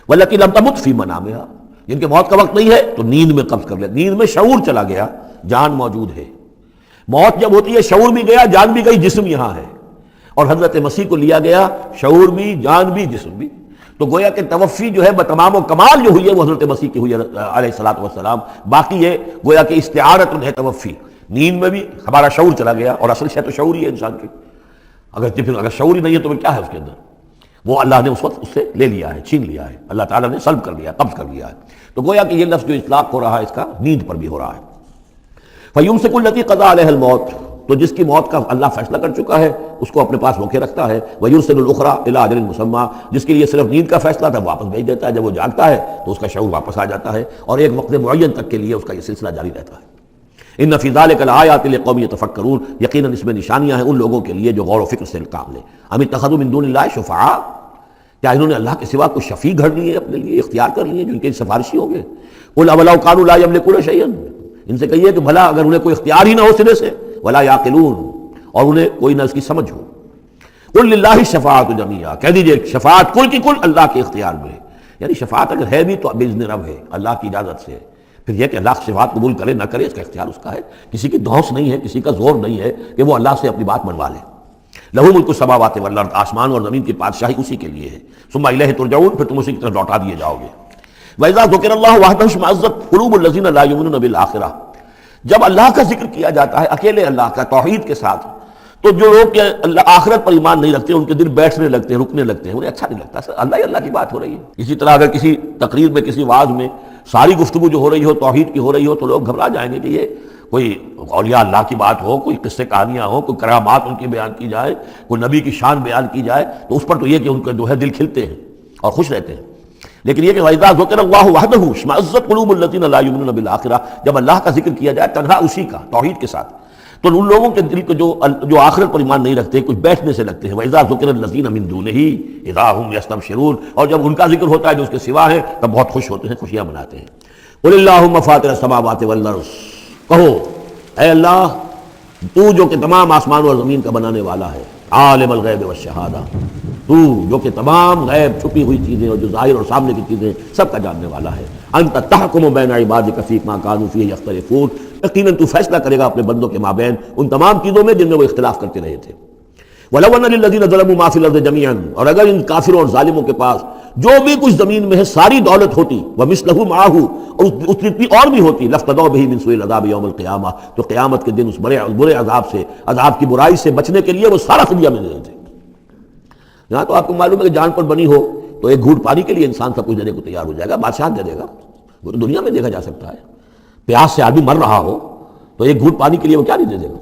والتی لم تمت فی منامہا، جن کے موت کا وقت نہیں ہے تو نیند میں قبض کر لیا، نیند میں شعور چلا گیا، جان موجود ہے۔ موت جب ہوتی ہے شعور بھی گیا، جان بھی گئی، جسم یہاں ہے، اور حضرت مسیح کو لیا گیا، شعور بھی، جان بھی، جسم بھی۔ تو گویا کہ توفی جو ہے بتمام و کمال جو ہوئی ہے وہ حضرت مسیح کی ہوئی ہے علیہ الصلوۃ والسلام۔ باقی یہ گویا کہ استعارۃ ہے توفی، نیند میں بھی ہمارا شعور چلا گیا، اور اصل شے تو شعور ہی ہے انسان کی، اگر شعور ہی نہیں ہے تو پھر کیا ہے اس کے اندر؟ وہ اللہ نے اس وقت اس سے لے لیا ہے، چھین لیا ہے، اللہ تعالیٰ نے سلب کر لیا، قبض کر لیا ہے۔ تو گویا کہ یہ لفظ جو اطلاق ہو رہا ہے اس کا نیند پر بھی ہو رہا ہے۔ فَيُمْسِكُ الَّتِي قَضَىٰ عَلَيْهَا الْمَوْتَ، تو جس کی موت کا اللہ فیصلہ کر چکا ہے اس کو اپنے پاس روکے رکھتا ہے۔ وَيُرْسِلُ الْأُخْرَىٰ إِلَىٰ أَجَلٍ مُّسَمًّى، جس کے لیے صرف نیند کا فیصلہ تھا واپس بھیج دیتا ہے، جب وہ جاگتا ہے تو اس کا شعور واپس آ جاتا ہے، اور ایک وقت معین تک کے لیے اس کا یہ سلسلہ جاری رہتا ہے۔ ان فی ذلک لآیات لقوم یتفکرون، یقیناً اس میں نشانیاں ہیں ان لوگوں کے لیے جو غور و فکر سے کام لیں۔ ام اتخذوا من دون اللہ شفعاء، کیا انہوں نے اللہ کے سوا کوئی شفیع گھڑ لیے اپنے لیے، اختیار کر لیے جو ان کے سفارشی ہوں گے؟ قل اولو کانوا لا یملکون شیئا، ان سے کہیے کہ بھلا اگر انہیں کوئی اختیار ہی نہ ہو سرے سے، ولا یعقلون، اور انہیں کوئی نہ اس کی سمجھ ہو۔ قل للہ الشفاعۃ جمیعا، کہہ دیجئے شفاعت کل کی کل اللہ کے اختیار میں ہے، یعنی شفاعت اگر ہے بھی تو باذن رب ہے، اللہ کی اجازت سے ہے۔ پھر یہ کہ اللہ شفاعت قبول کرے نہ کرے اس کا اختیار اس کا ہے، کسی کی دھونس نہیں ہے، کسی کا زور نہیں ہے کہ وہ اللہ سے اپنی بات منوا لے۔ لہ ملک السماوات والارض، آسمان اور زمین کی بادشاہی اسی کے لیے ہے۔ ثم الیہ ترجعون، پھر تم اسی کی طرف لوٹا دیے جاؤ گے۔ وَإِذَا ذُكِرَ اللَّهُ وَحْدَهُ اشْمَأَزَّتْ قُلُوبُ الَّذِينَ لَا يُؤْمِنُونَ بِالْآخِرَةِ، جب اللہ کا ذکر کیا جاتا ہے اکیلے اللہ کا توحید کے ساتھ، تو جو لوگ کہ اللہ آخرت پر ایمان نہیں رکھتے ان کے دل بیٹھنے لگتے ہیں، رکنے لگتے ہیں، انہیں اچھا نہیں لگتا، اللہ ہی اللہ کی بات ہو رہی ہے۔ اسی طرح اگر کسی تقریر میں، کسی وعظ میں ساری گفتگو جو ہو رہی ہو توحید کی ہو رہی ہو تو لوگ گھبرا جائیں گے کہ یہ کوئی اولیاء اللہ کی بات ہو، کوئی قصے کہانیاں ہوں، کوئی کرامات ان کی بیان کی جائے، کوئی نبی کی شان بیان کی جائے، تو اس پر تو یہ کہ ان کے جو ہے دل کھلتے ہیں اور خوش رہتے ہیں۔ لیکن یہ کہ وَإِذَا ذُكِرَ اللَّهُ وَحْدَهُ اشْمَأَزَّتْ قُلُوبُ الَّذِينَ لَا يُؤْمِنُونَ بِالْآخِرَةِ، جب اللہ کا ذکر کیا جائے تنہا اسی کا، توحید کے ساتھ، تو ان لوگوں کے دل کو جو آخرت پر ایمان نہیں رکھتے کچھ بیٹھنے سے لگتے ہیں. وَإِذَا ذُكِرَ الَّذِينَ مِن دُونِهِ إِذَا هُمْ يَسْتَبْشِرُونَ، اور جب ان کا ذکر ہوتا ہے جو اس کے سوا ہے تب بہت خوش ہوتے ہیں، خوشیاں مناتے ہیں. قُلِ اللَّهُمَّ فَاطِرَ السَّمَاوَاتِ وَالْأَرْضِ، کہو اے اللہ تو جو کہ تمام آسمان اور زمین کا بنانے والا ہے، عالم الغیب والشہادہ، تو جو کہ تمام غیب چھپی ہوئی چیزیں اور جو ظاہر اور سامنے کی چیزیں سب کا جاننے والا ہے. انت تحکم بین عبادک فیما کانوا فیہ یختلفون، یقیناً تو فیصلہ کرے گا اپنے بندوں کے مابین ان تمام چیزوں میں جن میں وہ اختلاف کرتے رہے تھے. وَلَوْ أَنَّ لِلَّذِينَ ظَلَمُوا مَا فِي الْأَرْضِ جَمِيعًا، اور اگر ان کافروں اور ظالموں کے پاس جو بھی کچھ زمین میں ہے ساری دولت ہوتی، وَمِثْلَهُ مَعَهُ، اور اس جتنی اور بھی ہوتی، لَافْتَدَوْا بِهِ مِنْ سُوءِ الْعَذَابِ يَوْمَ الْقِيَامَةِ، تو قیامت کے دن اس برے عذاب سے، عذاب کی برائی سے بچنے کے لیے وہ سارا فدیہ میں دے دیتے. یہاں تو آپ کو معلوم ہے کہ جان پر بنی ہو تو ایک گھوٹ پانی کے لیے انسان سب کچھ دینے کو تیار ہو جائے گا، بادشاہ دے دے گا، وہ تو دنیا میں دیکھا جا سکتا ہے. پیاس سے آدمی مر رہا ہو تو ایک گھوٹ پانی کے لیے وہ کیا نہیں دے دے گا.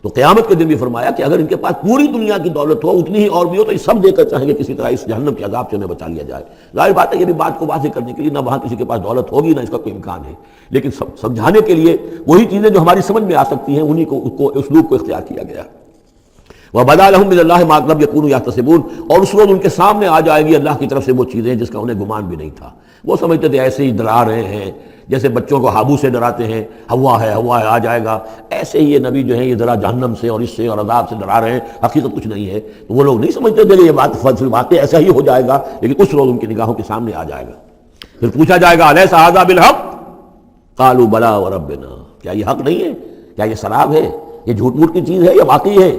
تو قیامت کے دن بھی فرمایا کہ اگر ان کے پاس پوری دنیا کی دولت ہو، اتنی ہی اور بھی ہو، تو یہ سب دے کر چاہیں گے کسی طرح اس جہنم کے عذاب سے انہیں بچا لیا جائے. ظاہر بات ہے یہ بھی بات کو واضح کرنے کے لیے نہ وہاں کسی کے پاس دولت ہوگی نہ اس کا کوئی امکان ہے، لیکن سمجھانے کے لیے وہی چیزیں جو ہماری سمجھ میں آ سکتی ہیں انہی کو اسلوب کو اختیار کیا گیا. وَبَدَا لَهُم مِّنَ اللَّهِ مَا لَمْ يَكُونُوا يَحْتَسِبُونَ، اور اس روز ان کے سامنے آ جائے گی اللہ کی طرف سے وہ چیزیں جس کا انہیں گمان بھی نہیں تھا. وہ سمجھتے تھے ایسے ہی ڈرا رہے ہیں جیسے بچوں کو ہابو سے ڈراتے ہیں، ہوا ہے آ جائے گا، ایسے ہی یہ نبی جو ہے یہ ذرا جہنم سے اور اس سے اور عذاب سے ڈرا رہے ہیں، حقیقت کچھ نہیں ہے. تو وہ لوگ نہیں سمجھتے تھے کہ یہ بات ایسا ہی ہو جائے گا، لیکن اس روز ان کی نگاہوں کے سامنے آ جائے گا. پھر پوچھا جائے گا الیس ھذا بالحق، قالوا بلی وربنا، کیا یہ حق نہیں ہے، کیا یہ سراب ہے، یہ جھوٹ موٹ کی چیز ہے یا واقعی ہے.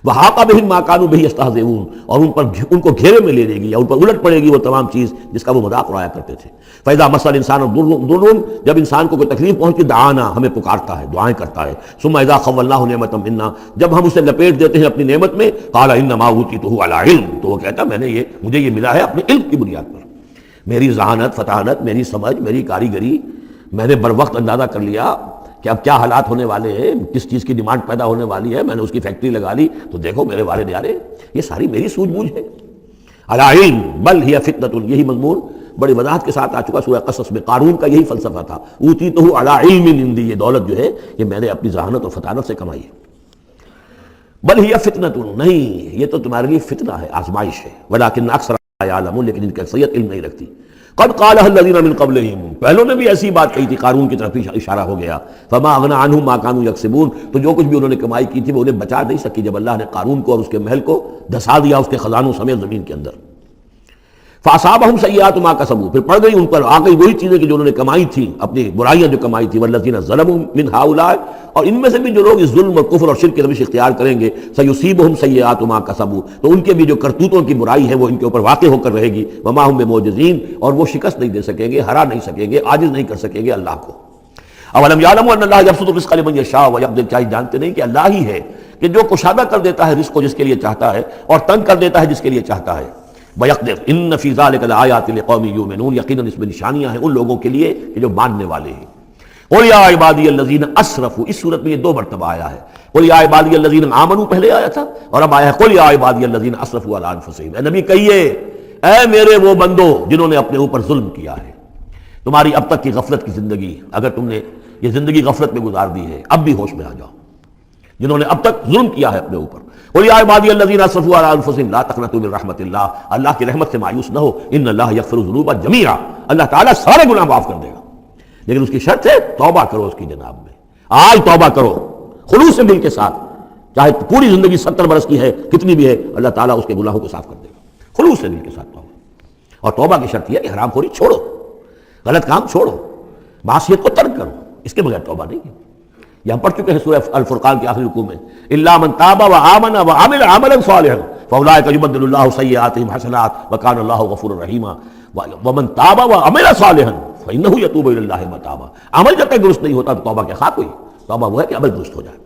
وحاق بہم ما کانوا بہ یستہزئون، اور ان کو گھیرے میں لے لے گی یا ان پر الٹ پڑے گی وہ تمام چیز جس کا وہ مذاق اڑایا کرتے تھے. فَإِذَا مَسَّ الْإِنسَانَ ضُرٌّ، جب انسان کو کوئی تکلیف پہنچتی، دعانا، ہمیں پکارتا ہے، دعائیں کرتا ہے. ثم اذا خولناه نعمة منا، جب ہم اسے لپیٹ دیتے ہیں اپنی نعمت میں، قال انما اوتیته على علم، تو وہ کہتا مجھے یہ ملا ہے اپنے علم کی بنیاد پر، میری ذہانت، فطانت، میری سمجھ، میری کاریگری، میں نے بر وقت اندازہ کر لیا کہ اب کیا حالات ہونے والے ہیں، کس چیز کی ڈیمانڈ پیدا ہونے والی ہے، میں نے اس کی فیکٹری لگا لی، تو دیکھو میرے والد یارے یہ ساری میری سوجھ بوجھ ہے. علی علم بل ہی فتنۃ، یہی مضمون بڑی وضاحت کے ساتھ آ چکا سورہ قصص میں. قارون کا یہی فلسفہ تھا، اوتیتہ علی علم عندی، یہ دولت جو ہے یہ میں نے اپنی ذہانت اور فطانت سے کمائی ہے. بل ہی فتنۃ، نہیں یہ تو تمہارے لیے فتنہ ہے، آزمائش ہے. ولکن اکثر لا یعلمون، لیکن ان کی اکثریت علم نہیں رکھتی. قد قالها الذين من قبلهم، پہلوں نے بھی ایسی بات کہی تھی، قارون کی طرف اشارہ ہو گیا. فما اغنى عنهم ما كانوا يكسبون، تو جو کچھ بھی انہوں نے کمائی کی تھی وہ انہیں بچا نہیں سکی جب اللہ نے قارون کو اور اس کے محل کو دھسا دیا اس کے خزانوں سمیت زمین کے اندر. فاصابهم سیئات ما کسبوا، پھر پڑ گئی ان پر، آ گئی وہی چیزیں کہ جو انہوں نے کمائی تھی، اپنی برائیاں جو کمائی تھی. والذین ظلموا من هؤلاء، اور ان میں سے بھی جو لوگ اس ظلم اور کفر اور شرک کی روش اختیار کریں گے، سیصیبهم سیئات ما کسبوا، تو ان کے بھی جو کرتوتوں کی برائی ہے وہ ان کے اوپر واقع ہو کر رہے گی. وما هم بمعجزین، اور وہ شکست نہیں دے سکیں گے، ہرا نہیں سکیں گے، عاجز نہیں کر سکیں گے اللہ کو. اولم یعلموا ان اللہ یبسط الرزق لمن یشاء ویقدر، کیا جانتے نہیں کہ اللہ ہی ہے کہ جو کشادہ کر دیتا ہے رزق کو جس کے لیے چاہتا ہے اور تنگ کر دیتا ہے جس کے لیے چاہتا ہے. وَيَقْدِرْ إِنَّ فِي ذَلِكَ لَآيَاتٍ لِقَوْمٍ يُؤْمِنُونَ، یقیناً اس میں نشانیاں ہیں ان لوگوں کے لیے کہ جو ماننے والے ہیں. قُلْ يَا عِبَادِيَ الَّذِينَ أَسْرَفُوا، اس صورت میں یہ 2 مرتبہ آیا ہے. قُلْ يَا عِبَادِيَ الَّذِينَ آمَنُوا پہلے آیا تھا، اور اب آیا ہے قُلْ يَا عِبَادِيَ الَّذِينَ أَسْرَفُوا عَلَىٰ أَنفُسِهِمْ. اے نبی کہیے اے میرے وہ بندو جنہوں نے اپنے اوپر ظلم کیا ہے. تمہاری اب تک کی غفلت کی زندگی، اگر تم نے یہ زندگی غفلت میں گزار دی ہے، اب بھی ہوش میں آ جاؤ. جنہوں نے اب تک ظلم کیا ہے اپنے اوپر، قل یا عبادی الذین اسرفوا علی انفسہم لا تقنطوا من رحمت اللہ، اللہ کی رحمت سے مایوس نہ ہو. ان اللہ یغفر الذنوب جميعا، اللہ تعالیٰ سارے گناہ معاف کر دے گا، لیکن اس کی شرط ہے توبہ کرو اس کی جناب میں. آج توبہ کرو خلوص دل کے ساتھ، چاہے پوری زندگی 70 برس کی ہے کتنی بھی ہے، اللہ تعالیٰ اس کے گناہوں کو صاف کر دے گا خلوص دل کے ساتھ. توبہ، اور توبہ کی شرط یہ ہے کہ حرام خوری چھوڑو، غلط کام چھوڑو، معصیت کو ترک کرو، اس کے بغیر توبہ نہیں ہے. یہ ہم پڑھ چکے ہیں سورہ الفرقان کے آخری رکوع میں، الا من تاب وآمن وعمل عملا صالحا فاولئک یبدل اللہ سیئاتہم حسنات وکان اللہ غفورا رحیما. ومن تاب وعمل صالحا فانہ یتوب الی اللہ متابا. عمل جب تک درست نہیں ہوتا تو توبہ کے خاک ہوئی. توبہ وہ ہے کہ عمل درست ہو جائے.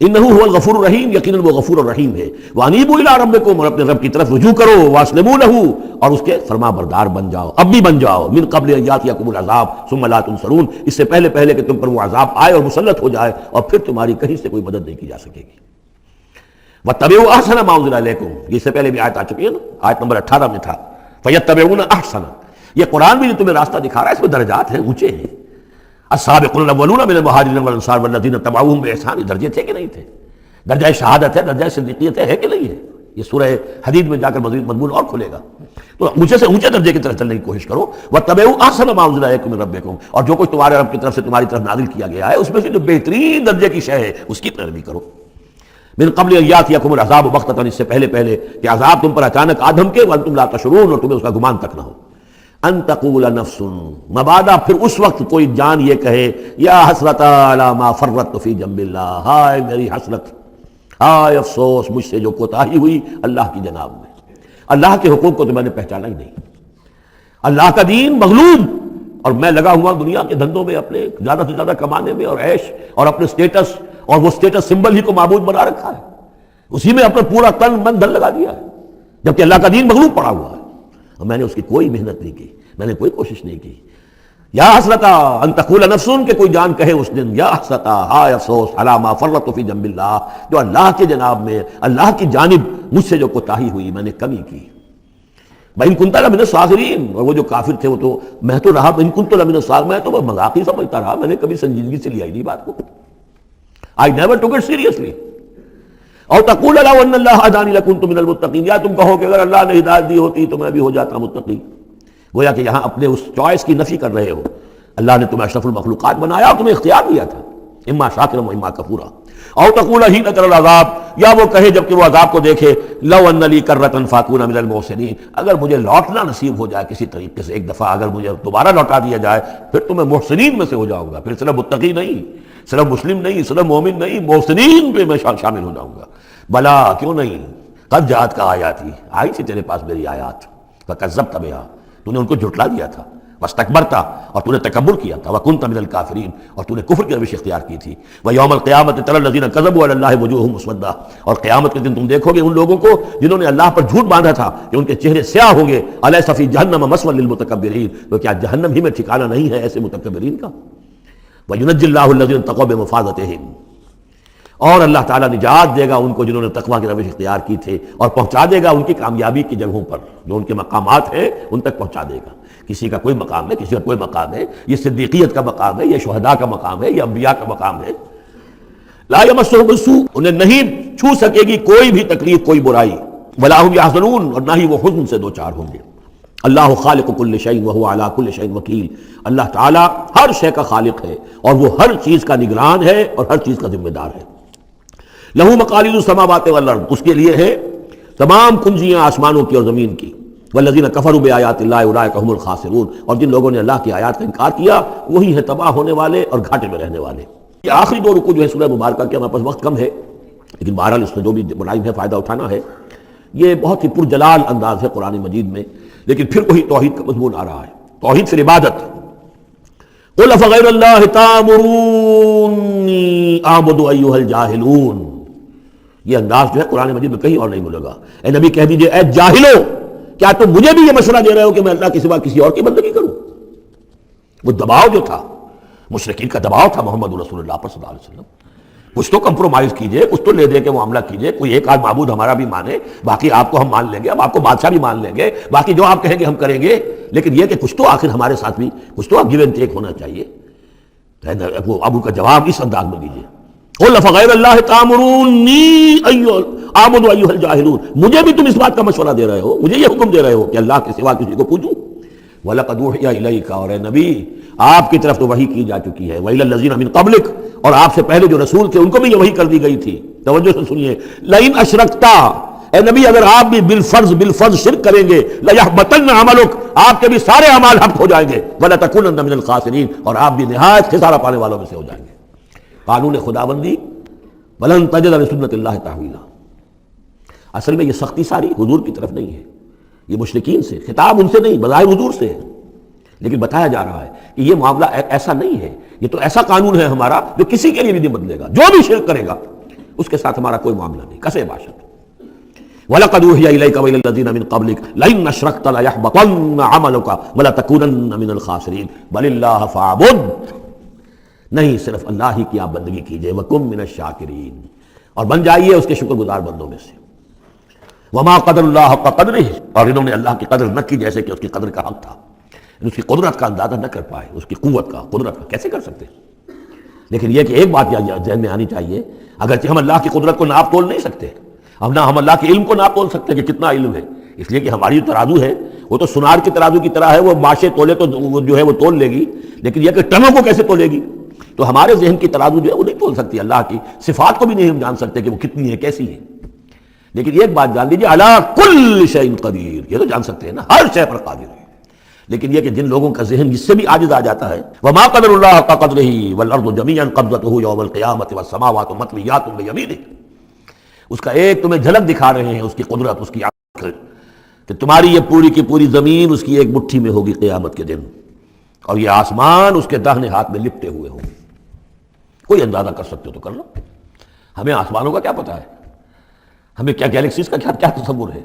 انہ هو الغفور الرحیم، یقیناً وہ غفور الرحیم ہے. وانیبوا الی ربکم، اور اپنے رب کی طرف رجوع کرو. واسلموا لہ، اور اس کے فرما بردار بن جاؤ، اب بھی بن جاؤ. من قبل ان یاتیکم العذاب ثم لا تنصرون، اس سے پہلے کہ تم پر وہ عذاب آئے اور مسلط ہو جائے اور پھر تمہاری کہیں سے کوئی مدد نہیں کی جا سکے گی. واتبعوا احسن ما انزل الیکم، یہ سے پہلے بھی آیت آ چکی ہے نا، آیت نمبر 18 میں تھا. فیتبعون احسن، یہ قرآن بھی جو تمہیں راستہ دکھا رہا ہے اس میں درجات ہیں، اونچے ہیں. السابقون الاولون من المہاجرین والانصار والذین تبعوہم بإحسان، درجے تھے کہ نہیں تھے؟ درجہ شہادت ہے، درجہ صدیقیت ہے کہ نہیں ہے؟ یہ سورہ حدید میں جا کر مزید مضمون اور کھلے گا. تو اونچے سے اونچے درجے کی طرف چلنے کی کوشش کرو. واتبعوا احسن ما انزل الیکم من ربکم، اور جو کچھ تمہارے رب کی طرف سے تمہاری طرف نازل کیا گیا ہے اس میں سے جو بہترین درجے کی شے ہے اس کی پیروی کرو. من قبل ان یاتیکم العذاب بغتۃ، اس سے پہلے کہ عذاب تم پر اچانک آ دھمکے، وانتم لا تشعرون، اور تمہیں اس کا گمان تک نہ ہو. ان تقول نفس، مبادا پھر اس وقت کوئی جان یہ کہے، یا حسرۃ علی ما فرطت فی جنب اللہ، ہائے میری حسرت، ہائے افسوس مجھ سے جو کوتاہی ہوئی اللہ کی جناب میں. اللہ کے حقوق کو تو میں نے پہچانا ہی نہیں، اللہ کا دین مغلوب، اور میں لگا ہوا دنیا کے دھندوں میں اپنے زیادہ سے زیادہ کمانے میں اور عیش اور اپنے سٹیٹس، اور وہ سٹیٹس سمبل ہی کو معبود بنا رکھا ہے، اسی میں اپنا پورا تن من دھن لگا دیا ہے، جبکہ اللہ کا دین مغلوب پڑا ہوا ہے اور میں نے اس کی کوئی محنت نہیں کی، میں نے کوئی کوشش نہیں کی. یا حسرتا ان تقول نفس، کہ کوئی جان کہے اس دن، یا حسرتا، ہائے افسوس، علی ما فرطت فی جنب اللہ، جو اللہ کے جناب میں اللہ کی جانب مجھ سے جو کوتاہی ہوئی، میں نے کمی کی. وَإِن كُنتَ لَمِنَ الصَّاغِرِينَ، اور وہ جو کافر تھے وہ تو میں تو رہا، إِن كُنتُ لَمِنَ الصَّاغِرِينَ، میں تو وہ مذاق ہی سمجھتا رہا، میں نے کبھی سنجیدگی سے لیا ہی نہیں بات کو. I never took it seriously. اور تقول لو ان اللہ ہدانی لکنت من المتقین، یا تم کہو کہ اگر اللہ نے ہدایت دی ہوتی تو میں بھی ہو جاتا متقی. گویا کہ یہاں اپنے اس چوائس کی نفی کر رہے ہو. اللہ نے تمہیں اشرف المخلوقات بنایا اور تمہیں اختیار دیا تھا، اما شاکرا و اما کفورا. اور تقول حین تر العذاب، یا وہ کہے جب کہ وہ عذاب کو دیکھے، لو ان لی کرۃ فاکون من المحسنین، اگر مجھے لوٹنا نصیب ہو جائے کسی طریقے سے، ایک دفعہ اگر مجھے دوبارہ لوٹا دیا جائے پھر تو میں محسنین میں سے ہو جاؤں گا، پھر صرف متقی نہیں، صرف مسلم نہیں، صرف مومن نہیں، محسنین پہ میں شامل ہو جاؤں گا. بلا کیوں نہیں، قد جاءت کا آیاتی، آئی تھی تیرے پاس میری آیات، فکذبت بہا، تو نے ان کو جھٹلا دیا تھا، واستکبرت، اور تو نے تکبر کیا تھا، وکنت من الکافرین، اور تو نے کفر کی روش اختیار کی تھی. ویوم القیامت تری الذین کذبوا علی اللہ وجوہہم مسودۃ، اور قیامت کے دن تم دیکھو گے ان لوگوں کو جنہوں نے اللہ پر جھوٹ باندھا تھا کہ ان کے چہرے سیاہ ہوں گے. الیس فی جہنم مثوی للمتکبرین، تو کیا جہنم ہی میں ٹھکانہ نہیں ہے ایسے متکبرین کا. وینجی اللہ الذین اتقوا بمفازتہم، اور اللہ تعالیٰ نجات دے گا ان کو جنہوں نے تقویٰ کی روش اختیار کی تھے، اور پہنچا دے گا ان کی کامیابی کی جگہوں پر، جو ان کے مقامات ہیں ان تک پہنچا دے گا. کسی کا کوئی مقام ہے، کسی کا کوئی مقام ہے، یہ صدیقیت کا مقام ہے، یہ شہداء کا مقام ہے، یہ انبیاء کا مقام ہے. لا یمسہم السوء، انہیں نہیں چھو سکے گی کوئی بھی تکلیف، کوئی برائی. ولا هم یحزنون، اور نہ ہی وہ حزن سے دوچار ہوں گے. اللہ خالق کل شیء وهو علی کل شیء وکیل، اللہ تعالیٰ ہر شے کا خالق ہے اور وہ ہر چیز کا نگران ہے اور ہر چیز کا ذمہ دار ہے. لہو مقالید السماوات والارض، اس کے لیے ہے تمام کنجیاں آسمانوں کی اور زمین کی. والذین کفروا بآیات اللہ اولئک هم الخاسرون، اور جن لوگوں نے اللہ کی آیات کا انکار کیا وہی ہیں تباہ ہونے والے اور گھاٹے میں رہنے والے. یہ آخری دو رکوع جو ہے سورہ مبارکہ کے، ہمارے پاس وقت کم ہے لیکن بہرحال اس میں جو بھی بڑائی ہے فائدہ اٹھانا ہے. یہ بہت ہی پرجلال انداز ہے قرآن مجید میں، لیکن پھر وہی توحید کا مضمون آ رہا ہے، توحید پھر عبادت. قل افغیر اللہ تامرونی اعبد ایھا الجاہلون، یہ انداز جو ہے قرآن مجید میں کہیں اور نہیں ملے گا. اے نبی کہہ دیجئے اے جاہلو، کیا تم مجھے بھی یہ مشورہ دے رہے ہو کہ میں اللہ کے سوا کسی اور کی بندگی کروں؟ وہ دباؤ جو تھا مشرکین کا دباؤ تھا محمد رسول اللہ پر صلی اللہ علیہ وسلم. کچھ تو کمپرومائز کیجئے، کچھ تو لے دے کے معاملہ کیجئے، کوئی ایک آدھ معبود ہمارا بھی مانے، باقی آپ کو ہم مان لیں گے، اب آپ کو بادشاہ بھی مان لیں گے، باقی جو آپ کہیں گے ہم کریں گے، لیکن یہ کہ کچھ تو آخر ہمارے ساتھ بھی کچھ تو گیو اینڈ ٹیک ہونا چاہیے. اب ان کا جواب اس انداز میں دیجیے، قل افغیر اللہ تامرونی اعبد ایھا الجاہلون، مجھے بھی تم اس بات کا مشورہ دے رہے ہو، مجھے یہ حکم دے رہے ہو کہ اللہ کے سوا کسی کو پوجوں. وَلَقَدْ أُوحِيَ إِلَيْكَ، اور اے نبی آپ کی طرف تو وحی کی جا چکی ہے، وَإِلَى الَّذِينَ مِن قَبْلِكَ، اور آپ سے پہلے جو رسول تھے ان کو بھی یہ وحی کر دی گئی تھی. توجہ سے سنیے، لَئِنْ أَشْرَكْتَ، اے نبی اگر آپ بھی بالفرض شرک کریں گے، لَيَحْبَطَنَّ عَمَلُكَ، آپ کے بھی سارے اعمال حبط ہو جائیں گے، وَلَتَكُونَنَّ مِنَ الْخَاسِرِينَ، اور آپ بھی نہایت خسارہ پانے والوں میں سے ہو جائیں گے. قانون خداوندی، وَلَن تَجِدَ لِسُنَّتِ اللَّهِ تَحْوِيلًا. اصل میں یہ سختی ساری حضور کی طرف نہیں ہے، یہ مشرکین سے، خطاب ان سے نہیں، بظاہر حضور سے ہے، لیکن بتایا جا رہا ہے کہ یہ معاملہ ایسا نہیں ہے، یہ تو ایسا قانون ہے ہمارا جو کسی کے لیے بھی نہیں بدلے گا. جو بھی شرک کرے گا اس کے ساتھ ہمارا کوئی معاملہ نہیں، کسے باشد. وَلَقَدْ أُوحِيَ إِلَيْكَ وَإِلَى الَّذِينَ مِن قَبْلِكَ لَئِنْ أَشْرَكْتَ لَيَحْبَطَنَّ عَمَلُكَ وَلَتَكُونَنَّ مِنَ الْخَاسِرِينَ بَلِ اللَّهَ فَاعْبُدْ، نہیں صرف اللہ ہی کی آپ بندگی کیجئے، وَكُن مِنَ الشَّاكِرِينَ، اور بن جائیے اس کے شکر گزار بندوں میں سے. وما قدر اللہ حق قدرہ، اور انہوں نے اللہ کی قدر نہ کی جیسے کہ اس کی قدر کا حق تھا، اس کی قدرت کا اندازہ نہ کر پائے، اس کی قوت کا، قدرت کا کیسے کر سکتے؟ لیکن یہ کہ ایک بات ذہن میں آنی چاہیے، اگرچہ ہم اللہ کی قدرت کو ناپ تول نہیں سکتے، ہم اللہ کے علم کو ناپ تول سکتے کہ کتنا علم ہے، اس لیے کہ ہماری جو ترازو ہے وہ تو سنار کی ترازو کی طرح ہے، وہ ماشے تولے تو جو ہے وہ تول لے گی، لیکن یہ کہ ٹنوں کو کیسے تولے گی؟ تو ہمارے ذہن کی ترازو جو ہے وہ نہیں تول سکتی، اللہ کی صفات کو بھی نہیں ہم جان سکتے کہ وہ کتنی ہے، کیسی ہے۔ لیکن ایک بات جان لیجیے، علی کل شیء قدیر، یہ تو جان سکتے ہیں نا، ہر شے پر قادر ہے۔ لیکن یہ کہ جن لوگوں کا ذہن اس سے بھی عاجز آ جاتا ہے، وما قدر اللہ حق قدرہ والارض جميعا قبضته یوم القیامۃ والسماوات مطویات بیمینہ، اس کا ایک تمہیں جھلک دکھا رہے ہیں اس کی قدرت، اس کی عقل، کہ تمہاری یہ پوری کی پوری زمین اس کی ایک مٹھی میں ہوگی قیامت کے دن، اور یہ آسمان اس کے داہنے ہاتھ میں لپٹے ہوئے ہوں۔ کوئی اندازہ کر سکتے ہو تو کر لو، ہمیں آسمانوں کا کیا پتہ ہے، ہمیں کیا گیلیکسیز کا کیا تصور ہے؟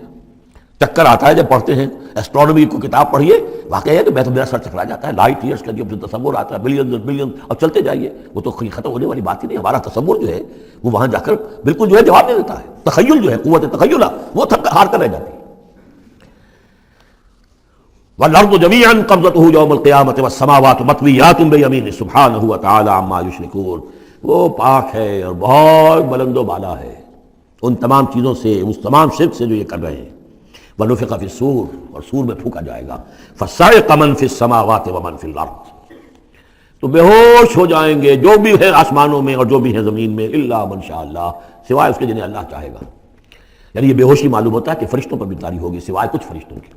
چکر آتا ہے جب پڑھتے ہیں ایسٹرونومی کو کتاب پڑھیے، واقعہ ہے کہ میرا سر چکرا جاتا ہے، لائٹ ایئرس کا جو تصور آتا ہے، بلین، اور چلتے جائیے، وہ تو ختم ہونے والی بات ہی نہیں۔ ہمارا تصور جو ہے وہ وہاں جا کر بالکل جو ہے جواب نہیں دیتا ہے، تخیل جو ہے، قوت تخیلہ وہ تھک ہار کر رہ جاتی ہے۔ وَالْأَرْضُ جَمِيعًا قَبْضَتُهُ يَوْمَ الْقِيَامَةِ وَالسَّمَاوَاتُ مَطْوِيَّاتٌ بِيَمِينِهِ سُبْحَانَهُ وَتَعَالَىٰ عَمَّا يُشْرِكُونَ، وہ پاک ہے اور بہت بلند و بالا ہے ان تمام چیزوں سے، اس تمام شرک سے جو یہ کر رہے ہیں۔ وَنُفِخَ فِي الصُّورِ، اور سور میں پھونکا جائے گا، فَصَعِقَ مَن فِي السَّمَاوَاتِ وَمَن فِي الْأَرْضِ، تو بے ہوش ہو جائیں گے جو بھی ہے آسمانوں میں اور جو بھی ہے زمین میں، الا من شاء اللہ، سوائے اس کے جنہیں اللہ چاہے گا۔ یعنی یہ بے ہوشی معلوم ہوتا ہے کہ فرشتوں پر بھی طاری ہوگی سوائے کچھ فرشتوں کی،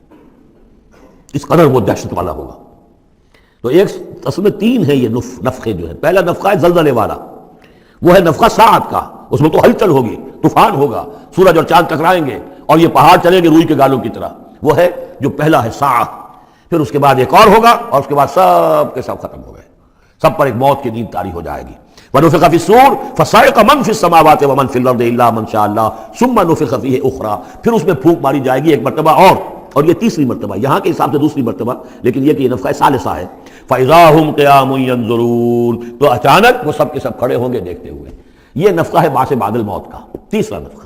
اس قدر وہ دہشت والا ہوگا۔ تو ایک اصل میں تین ہے یہ نفخے جو ہے، پہلا نفخہ ہے زلزلے والا، وہ ہے نفخہ ساعت کا، اس میں تو ہلچل ہوگی، طوفان ہوگا، سورج اور چاند ٹکرائیں گے اور یہ پہاڑ چلیں گے روئی کے گالوں کی طرح، وہ ہے جو پہلا ہے ساعہ۔ پھر اس کے بعد ایک اور ہوگا، اور اس کے بعد سب کے سب ختم ہو گئے، سب پر ایک موت کی نیند طاری ہو جائے گی۔ وَنُفِخَ فِي الصُّورِ فَصَعِقَ مَن فِي السَّمَاوَاتِ وَمَن فِي الْأَرْضِ إِلَّا مَن شَاءَ اللَّهُ ثُمَّ نُفِخَ فِيهِ أُخْرَىٰ، پھر اس میں پھونک ماری جائے گی ایک مرتبہ اور یہ تیسری مرتبہ، یہاں کے حساب سے دوسری مرتبہ، لیکن یہ کہ یہ نفخہ ثالثہ ہے۔ فَإِذَا هُمْ قِيَامٌ يَنظُرُونَ، تو اچانک وہ سب کے سب کھڑے ہوں گے دیکھتے ہوئے۔ یہ نفخہ ہے بعث بعد الموت کا، تیسرا نفخہ،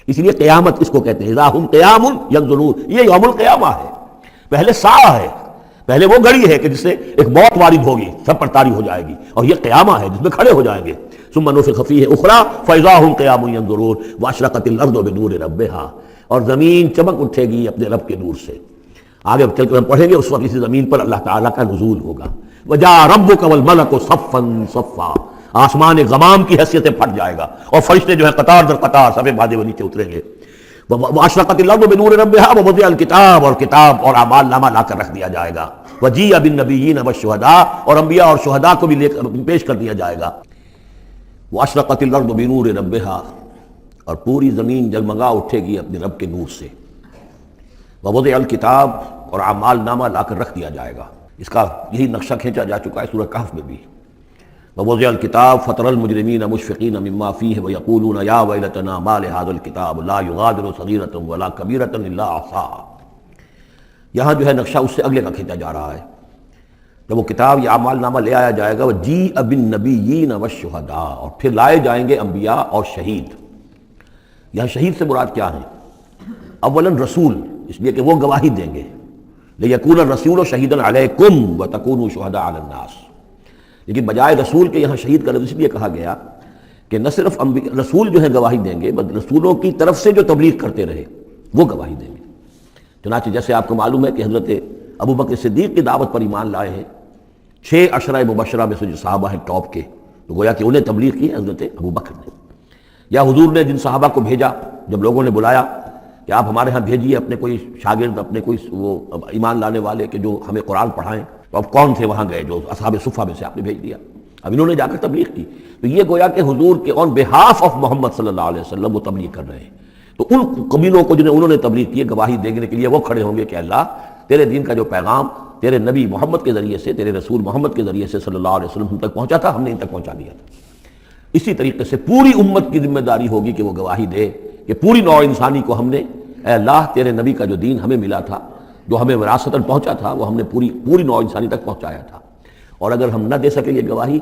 اس لیے قیامت اس کو کہتے ہیں، اذا ہم قیام ینظرون، یہ یوم القیامہ ہے۔ پہلے ساعہ ہے، پہلے وہ گھڑی ہے کہ جس سے ایک موت وارد ہوگی، سب پر طاری ہو جائے گی، اور یہ قیامہ ہے جس میں کھڑے ہو جائیں گے۔ ثم نفخ فیہ اخری فاذا هم قیام ینظرون واشرقت الارض بنور ربها، اور زمین چمک اٹھے گی اپنے رب کے نور سے۔ آگے چل کر ہم پڑھیں گے، اس وقت اسی زمین پر اللہ تعالیٰ کا نزول ہوگا۔ وجاء ربک والملک صفا صفا، آسمان ایک غمام کی حیثیت سے پھٹ جائے گا، اور فرشتے جو ہیں قطار در قطار صفے بادے وہ نیچے اتریں گے۔ واشرقت الارض بنور ربها ووضع الکتاب، اور کتاب اور اعمال نامہ لا کر رکھ دیا جائے گا۔ وجیء بالنبیین والشہداء، اور انبیاء اور شہداء کو بھی لے کر پیش کر دیا جائے گا۔ واشرقت الارض بنور ربها، اور پوری زمین جگمگا اٹھے گی اپنے رب کے نور سے۔ ووضع الکتاب، اور اعمال نامہ لا کر رکھ دیا جائے گا۔ اس کا یہی نقشہ کھینچا جا چکا ہے سورہ کہف میں بھی۔ ووضع الکتاب فترى المجرمین مشفقین مما فیہ ویقولون یا ویلتنا ما لهذا الکتاب لا یغادر صغیرۃ ولا کبیرۃ الا احصاها۔ یہاں جو ہے نقشہ اس سے اگلے کا کھینچا جا رہا ہے۔ جب وہ کتاب یا اعمال نامہ لے آیا جائے گا، وجیء بالنبیین والشہداء، اور پھر لائے جائیں گے انبیاء اور شہید۔ یہاں شہید سے مراد کیا ہے؟ اولاً رسول، اس لیے کہ وہ گواہی دیں گے، لیکون الرسول شہیدا علیکم وتکونوا شہداء علی الناس۔ لیکن بجائے رسول کے یہاں شہید کا لفظ اس لیے کہا گیا کہ نہ صرف رسول جو ہے گواہی دیں گے، بلکہ رسولوں کی طرف سے جو تبلیغ کرتے رہے وہ گواہی دیں گے۔ چنانچہ جیسے آپ کو معلوم ہے کہ حضرت ابو بکر صدیق کی دعوت پر ایمان لائے ہیں 6 عشرہ مبشرہ میں سے جو صحابہ ہیں ٹاپ کے، تو گویا کہ انہیں تبلیغ کی ہے حضرت ابو بکر نے۔ یا حضور نے جن صحابہ کو بھیجا، جب لوگوں نے بلایا کہ آپ ہمارے ہاں بھیجیے اپنے کوئی شاگرد، اپنے کوئی وہ ایمان لانے والے کہ جو ہمیں قرآن پڑھائیں، تو اب کون تھے وہاں گئے؟ جو اصحاب صفہ میں سے آپ نے بھیج دیا۔ اب انہوں نے جا کر تبلیغ کی، تو یہ گویا کہ حضور کے آن بہاف آف محمد صلی اللہ علیہ وسلم وہ تبلیغ کر رہے ہیں۔ تو ان قبیلوں کو جنہیں انہوں نے تبلیغ کی، گواہی دینے کے لیے وہ کھڑے ہوں گے کہ اللہ تیرے دین کا جو پیغام تیرے نبی محمد کے ذریعے سے، تیرے رسول محمد کے ذریعے سے صلی اللہ علیہ وسلم ہم تک پہنچا تھا، ہم نے ان تک پہنچا دیا تھا۔ اسی طریقے سے پوری امت کی ذمہ داری ہوگی کہ وہ گواہی دے کہ پوری نوع انسانی کو ہم نے، اے اللہ تیرے نبی کا جو دین ہمیں ملا تھا، جو ہمیں وراثتاً پہنچا تھا، وہ ہم نے پوری نوع انسانی تک پہنچایا تھا۔ اور اگر ہم نہ دے سکیں یہ گواہی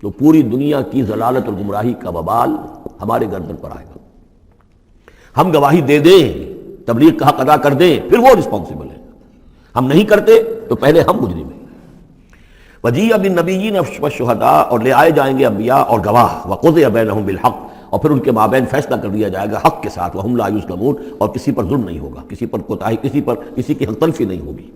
تو پوری دنیا کی ضلالت اور گمراہی کا وبال ہمارے گردن پر آئے گا۔ ہم گواہی دے دیں، تبلیغ کا حق ادا کر دیں، پھر وہ رسپانسبل ہے، ہم نہیں کرتے تو پہلے ہم مجرم ہیں۔ وجیء بالنبیین والشہداء، اور لے آئے جائیں گے انبیاء اور گواہ، وقضی بینہم بالحق، اور پھر ان کے مابین فیصلہ کر دیا جائے گا حق کے ساتھ، وہم لا یظلمون، اور کسی پر ظلم نہیں ہوگا، کسی پر کوتاہی، کسی کی حق تلفی نہیں ہوگی۔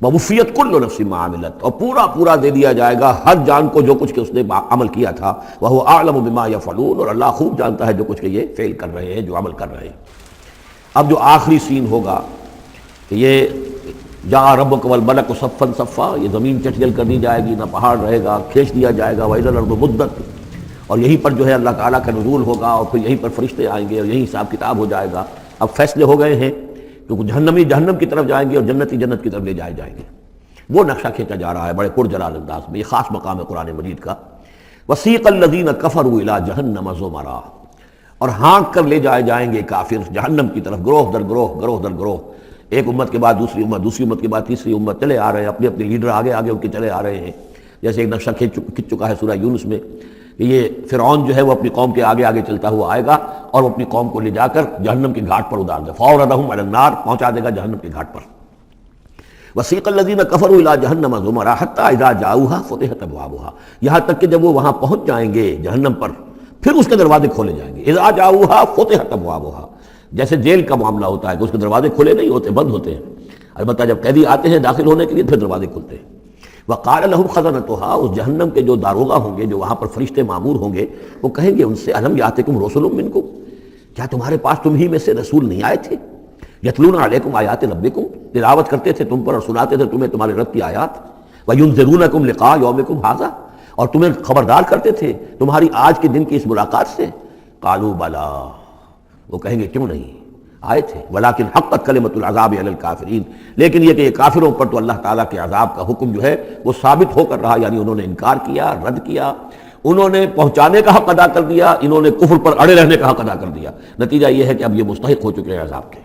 ووفیت کل نفس ما عملت، اور پورا دے دیا جائے گا ہر جان کو جو کچھ کہ اس نے عمل کیا تھا، وہو اعلم بما یفعلون، اور اللہ خوب جانتا ہے جو کچھ کہ یہ فعل کر رہے ہیں، جو عمل کر رہے ہیں۔ اب جو آخری سین ہوگا کہ یہ جاء ربک والملک صفا صفا، یہ زمین چٹیل کر دی جائے گی، نہ پہاڑ رہے گا، کھینچ دیا جائے گا، وَإِذَا الْأَرْضُ مُدَّتْ، اور یہیں پر جو ہے اللہ تعالیٰ کا نزول ہوگا، اور پھر یہیں پر فرشتے آئیں گے، اور یہیں حساب کتاب ہو جائے گا۔ اب فیصلے ہو گئے ہیں، کیونکہ جہنمی جہنم کی طرف جائیں گے اور جنتی جنت کی طرف لے جائے جائیں گے۔ وہ نقشہ کھینچا جا رہا ہے بڑے پرجلال انداز میں، یہ خاص مقام ہے قرآن مجید کا۔ وَسِيقَ الَّذِينَ كَفَرُوا إِلَىٰ جَهَنَّمَ زُمَرًا، اور ہانک کر لے جائے جائیں گے کافر جہنم کی طرف، گروہ در گروہ، ایک امت کے بعد دوسری امت کے بعد تیسری امت، چلے آ رہے ہیں، اپنے لیڈر آگے ان کے چلے آ رہے ہیں۔ جیسے ایک نقشہ کھنچ چکا ہے سورہ یونس میں کہ یہ فرعون جو ہے وہ اپنی قوم کے آگے چلتا ہوا آئے گا، اور وہ اپنی قوم کو لے جا کر جہنم کے گھاٹ پر اتار دے، فَأَوْرَدَهُمْ عَلَى النَّارِ، پہنچا دے گا جہنم کے گھاٹ پر۔ وَسِيقَ الَّذِينَ كَفَرُوا إِلَىٰ جَهَنَّمَ زُمَرًا حَتَّىٰ إِذَا جَاءُوهَا فُتِحَتْ أَبْوَابُهَا، یہاں تک کہ جب وہ وہاں پہنچ جائیں گے جہنم پر، پھر اس کے دروازے کھولے جائیں گے۔ اِذَا جَاءُوهَا فُتِحَتْ أَبْوَابُهَا، جیسے جیل کا معاملہ ہوتا ہے کہ اس کے دروازے کھلے نہیں ہوتے، بند ہوتے ہیں، البتہ جب قیدی آتے ہیں داخل ہونے کے لیے پھر دروازے کھلتے ہیں۔ وقال لهم خزنتها، اس جہنم کے جو داروغہ ہوں گے، جو وہاں پر فرشتے مامور ہوں گے، وہ کہیں گے ان سے الم یاتکم رسل منکم، کیا تمہارے پاس تم ہی میں سے رسول نہیں آئے تھے؟ یتلون علیکم آیات ربکم، تلاوت کرتے تھے تم پر اور سناتے تھے تمہیں تمہارے رب کی آیات، وینذرونکم لقاء یومکم ھذا، اور تمہیں خبردار کرتے تھے تمہاری آج کے دن کی اس ملاقات سے۔ قالوا بلا، وہ کہیں گے کیوں نہیں آئے تھے، ولیکن حقت کلمۃ العذاب علی الکافرین، لیکن یہ کہ یہ کافروں پر تو اللہ تعالیٰ کے عذاب کا حکم جو ہے وہ ثابت ہو کر رہا، یعنی انہوں نے انکار کیا، رد کیا، انہوں نے پہنچانے کا حق ادا کر دیا، انہوں نے کفر پر اڑے رہنے کا حق ادا کر دیا۔ نتیجہ یہ ہے کہ اب یہ مستحق ہو چکے ہیں عذاب کے۔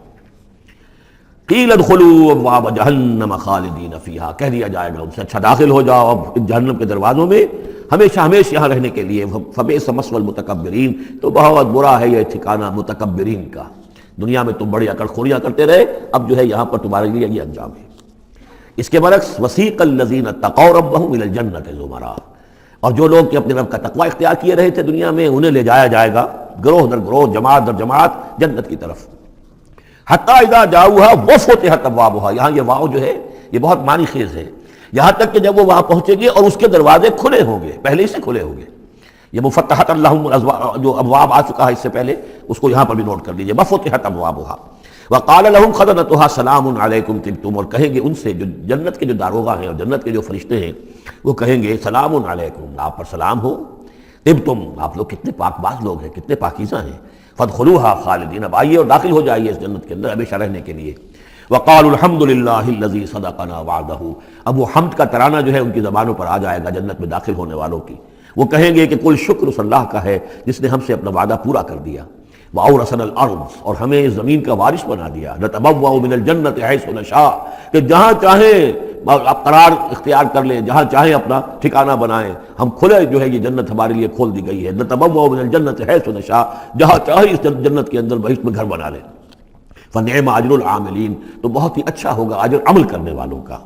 قیل ادخلوا ابواب جہنم خالدین فیہا، کہہ دیا جائے گا ان سے اچھا داخل ہو جاؤ اب جہنم کے دروازوں میں ہمیشہ یہاں رہنے کے لیے۔ فبئس مثوى المتکبرین، تو بہت برا ہے یہ ٹھکانہ متکبرین کا، دنیا میں تم بڑی اکڑ خوریاں کرتے رہے، اب جو ہے یہاں پر تمہارے لیے یہ انجام ہے۔ اس کے برعکس وسیق الذین اتقوا ربهم الى الجنۃ زمرا، اور جو لوگ کہ اپنے رب کا تقوی اختیار کیے رہے تھے دنیا میں، انہیں لے جایا جائے گا گروہ در گروہ، جماعت در جماعت جنت کی طرف۔ حتی اذا جاؤها وفتحت ابوابها، یہاں یہ واو جو ہے یہ بہت معنی خیز ہے، یہاں تک کہ جب وہ وہاں پہنچیں گے اور اس کے دروازے کھلے ہوں گے، پہلے ہی سے کھلے ہوں گے۔ یہ مفتحت اللہم جو ابواب آ چکا ہے اس سے پہلے، اس کو یہاں پر بھی نوٹ کر لیجئے، وفتحت ابوابها وقال لهم خزنتها سلام علیکم طبتم، اور کہیں گے ان سے جو جنت کے جو داروغہ ہیں اور جنت کے جو فرشتے ہیں، وہ کہیں گے سلام علیکم، آپ پر سلام ہو، طبتم، آپ لوگ کتنے پاک باز لوگ ہیں، کتنے پاکیزہ ہیں، فادخلوها خالدین، اب آئیے اور داخل ہو جائیے اس جنت کے اندر ہمیشہ رہنے کے لیے۔ وقالوا الحمد للہ الذی صدقنا وعدہ، اب وہ حمد کا ترانہ جو ہے ان کی زبانوں پر آ جائے گا جنت میں داخل ہونے والوں کی، وہ کہیں گے کہ کل شکر اس اللہ کا ہے جس نے ہم سے اپنا وعدہ پورا کر دیا، وَأَوْرَثَنَا الْأَرْضَ، اور ہمیں اس زمین کا وارث بنا دیا، نَتَبَوَّأُ مِنَ الْجَنَّةِ حَيْثُ نَشَاءُ، کہ جہاں چاہیں آپ قرار اختیار کر لیں، جہاں چاہیں اپنا ٹھکانہ بنائیں، ہم کھلے جو ہے یہ جنت ہمارے لیے کھول دی گئی ہے، نَتَبَوَّأُ مِنَ الْجَنَّةِ حَيْثُ نَشَاءُ، جہاں چاہیں اس جنت کے اندر بہشت میں گھر بنا لیں۔ فَنِعْمَ أَجْرُ الْعَامِلِينَ، تو بہت ہی اچھا ہوگا اجر عمل کرنے والوں کا۔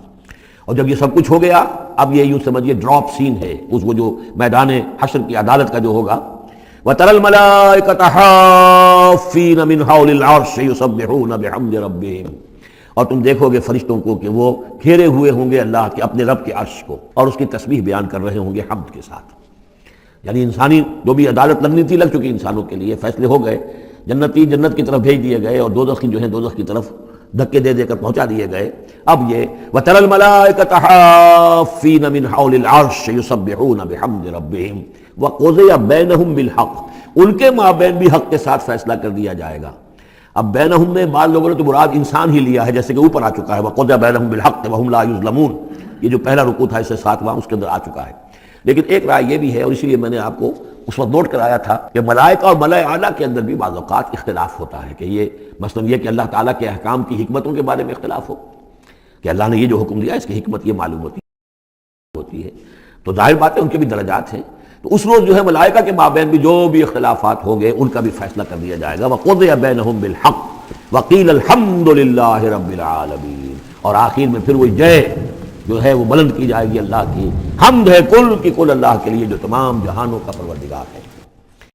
اور جب یہ سب کچھ ہو گیا، اب یہ یوں سمجھیے ڈراپ سین ہے، اس وہ جو میدان حشر کی عدالت کا جو ہوگا، وَتَرَى الْمَلَائِكَةَ حَافِّينَ مِنْ حَوْلِ الْعَرْشِ يُسَبِّحُونَ بِحَمْدِ رَبِّهِمْ، اور تم دیکھو گے فرشتوں کو کہ وہ گھیرے ہوئے ہوں گے اللہ کے اپنے رب کے عرش کو، اور اس کی تسبیح بیان کر رہے ہوں گے حمد کے ساتھ۔ یعنی انسانی جو بھی عدالت لگنی تھی لگ چکی انسانوں کے لیے، فیصلے ہو گئے، جنتی جنت کی طرف بھیج دیے گئے اور دوزخی جو ہیں دوزخ کی طرف دھکے دے دے کر پہنچا دیے گئے۔ اب یہ وَتَرَى الْمَلَائِكَةَ حَافِّينَ مِنْ حَوْلِ الْعَرْشِ يُسَبِّحُونَ بِحَمْدِ رَبِّهِمْ وَقُضِيَ بَيْنَهُمْ بِالْحَقِّ، ان کے مابین بھی حق کے ساتھ فیصلہ کر دیا جائے گا۔ اب بینہم میں بعض لوگوں نے تو مراد انسان ہی لیا ہے، جیسے کہ اوپر آ چکا ہے وَقُضِيَ بَيْنَهُمْ بِالْحَقِّ وَهُمْ لَا يُظْلَمُونَ، یہ جو پہلا رکوع تھا اس سے 7واں اس کے اندر آ چکا ہے۔ لیکن ایک رائے یہ بھی ہے، اور اسی لیے میں نے آپ کو اس وقت نوٹ کرایا تھا کہ ملائکہ اور ملائے اعلیٰ کے اندر بھی بعض اوقات اختلاف ہوتا ہے، کہ یہ مثلا یہ کہ اللہ تعالیٰ کے احکام کی حکمتوں کے بارے میں اختلاف ہو، کہ اللہ نے یہ جو حکم دیا اس کی حکمت یہ معلوم ہوتی ہے، تو ظاہر بات ہے ان کے بھی درجات ہیں، تو اس روز جو ہے ملائکہ کے مابین بھی جو بھی اختلافات ہوں گے ان کا بھی فیصلہ کر دیا جائے گا. وَقُضِيَ بَيْنَهُم بِالْحَقِّ وَقِيلَ الْحَمْدُ لِلَّهِ رَبِّ الْعَالَمِينَ. اور آخر میں پھر وہ جے جو ہے وہ بلند کی جائے گی اللہ کی. حمد ہے کل کی کل اللہ کے لیے جو تمام جہانوں کا پروردگار ہے.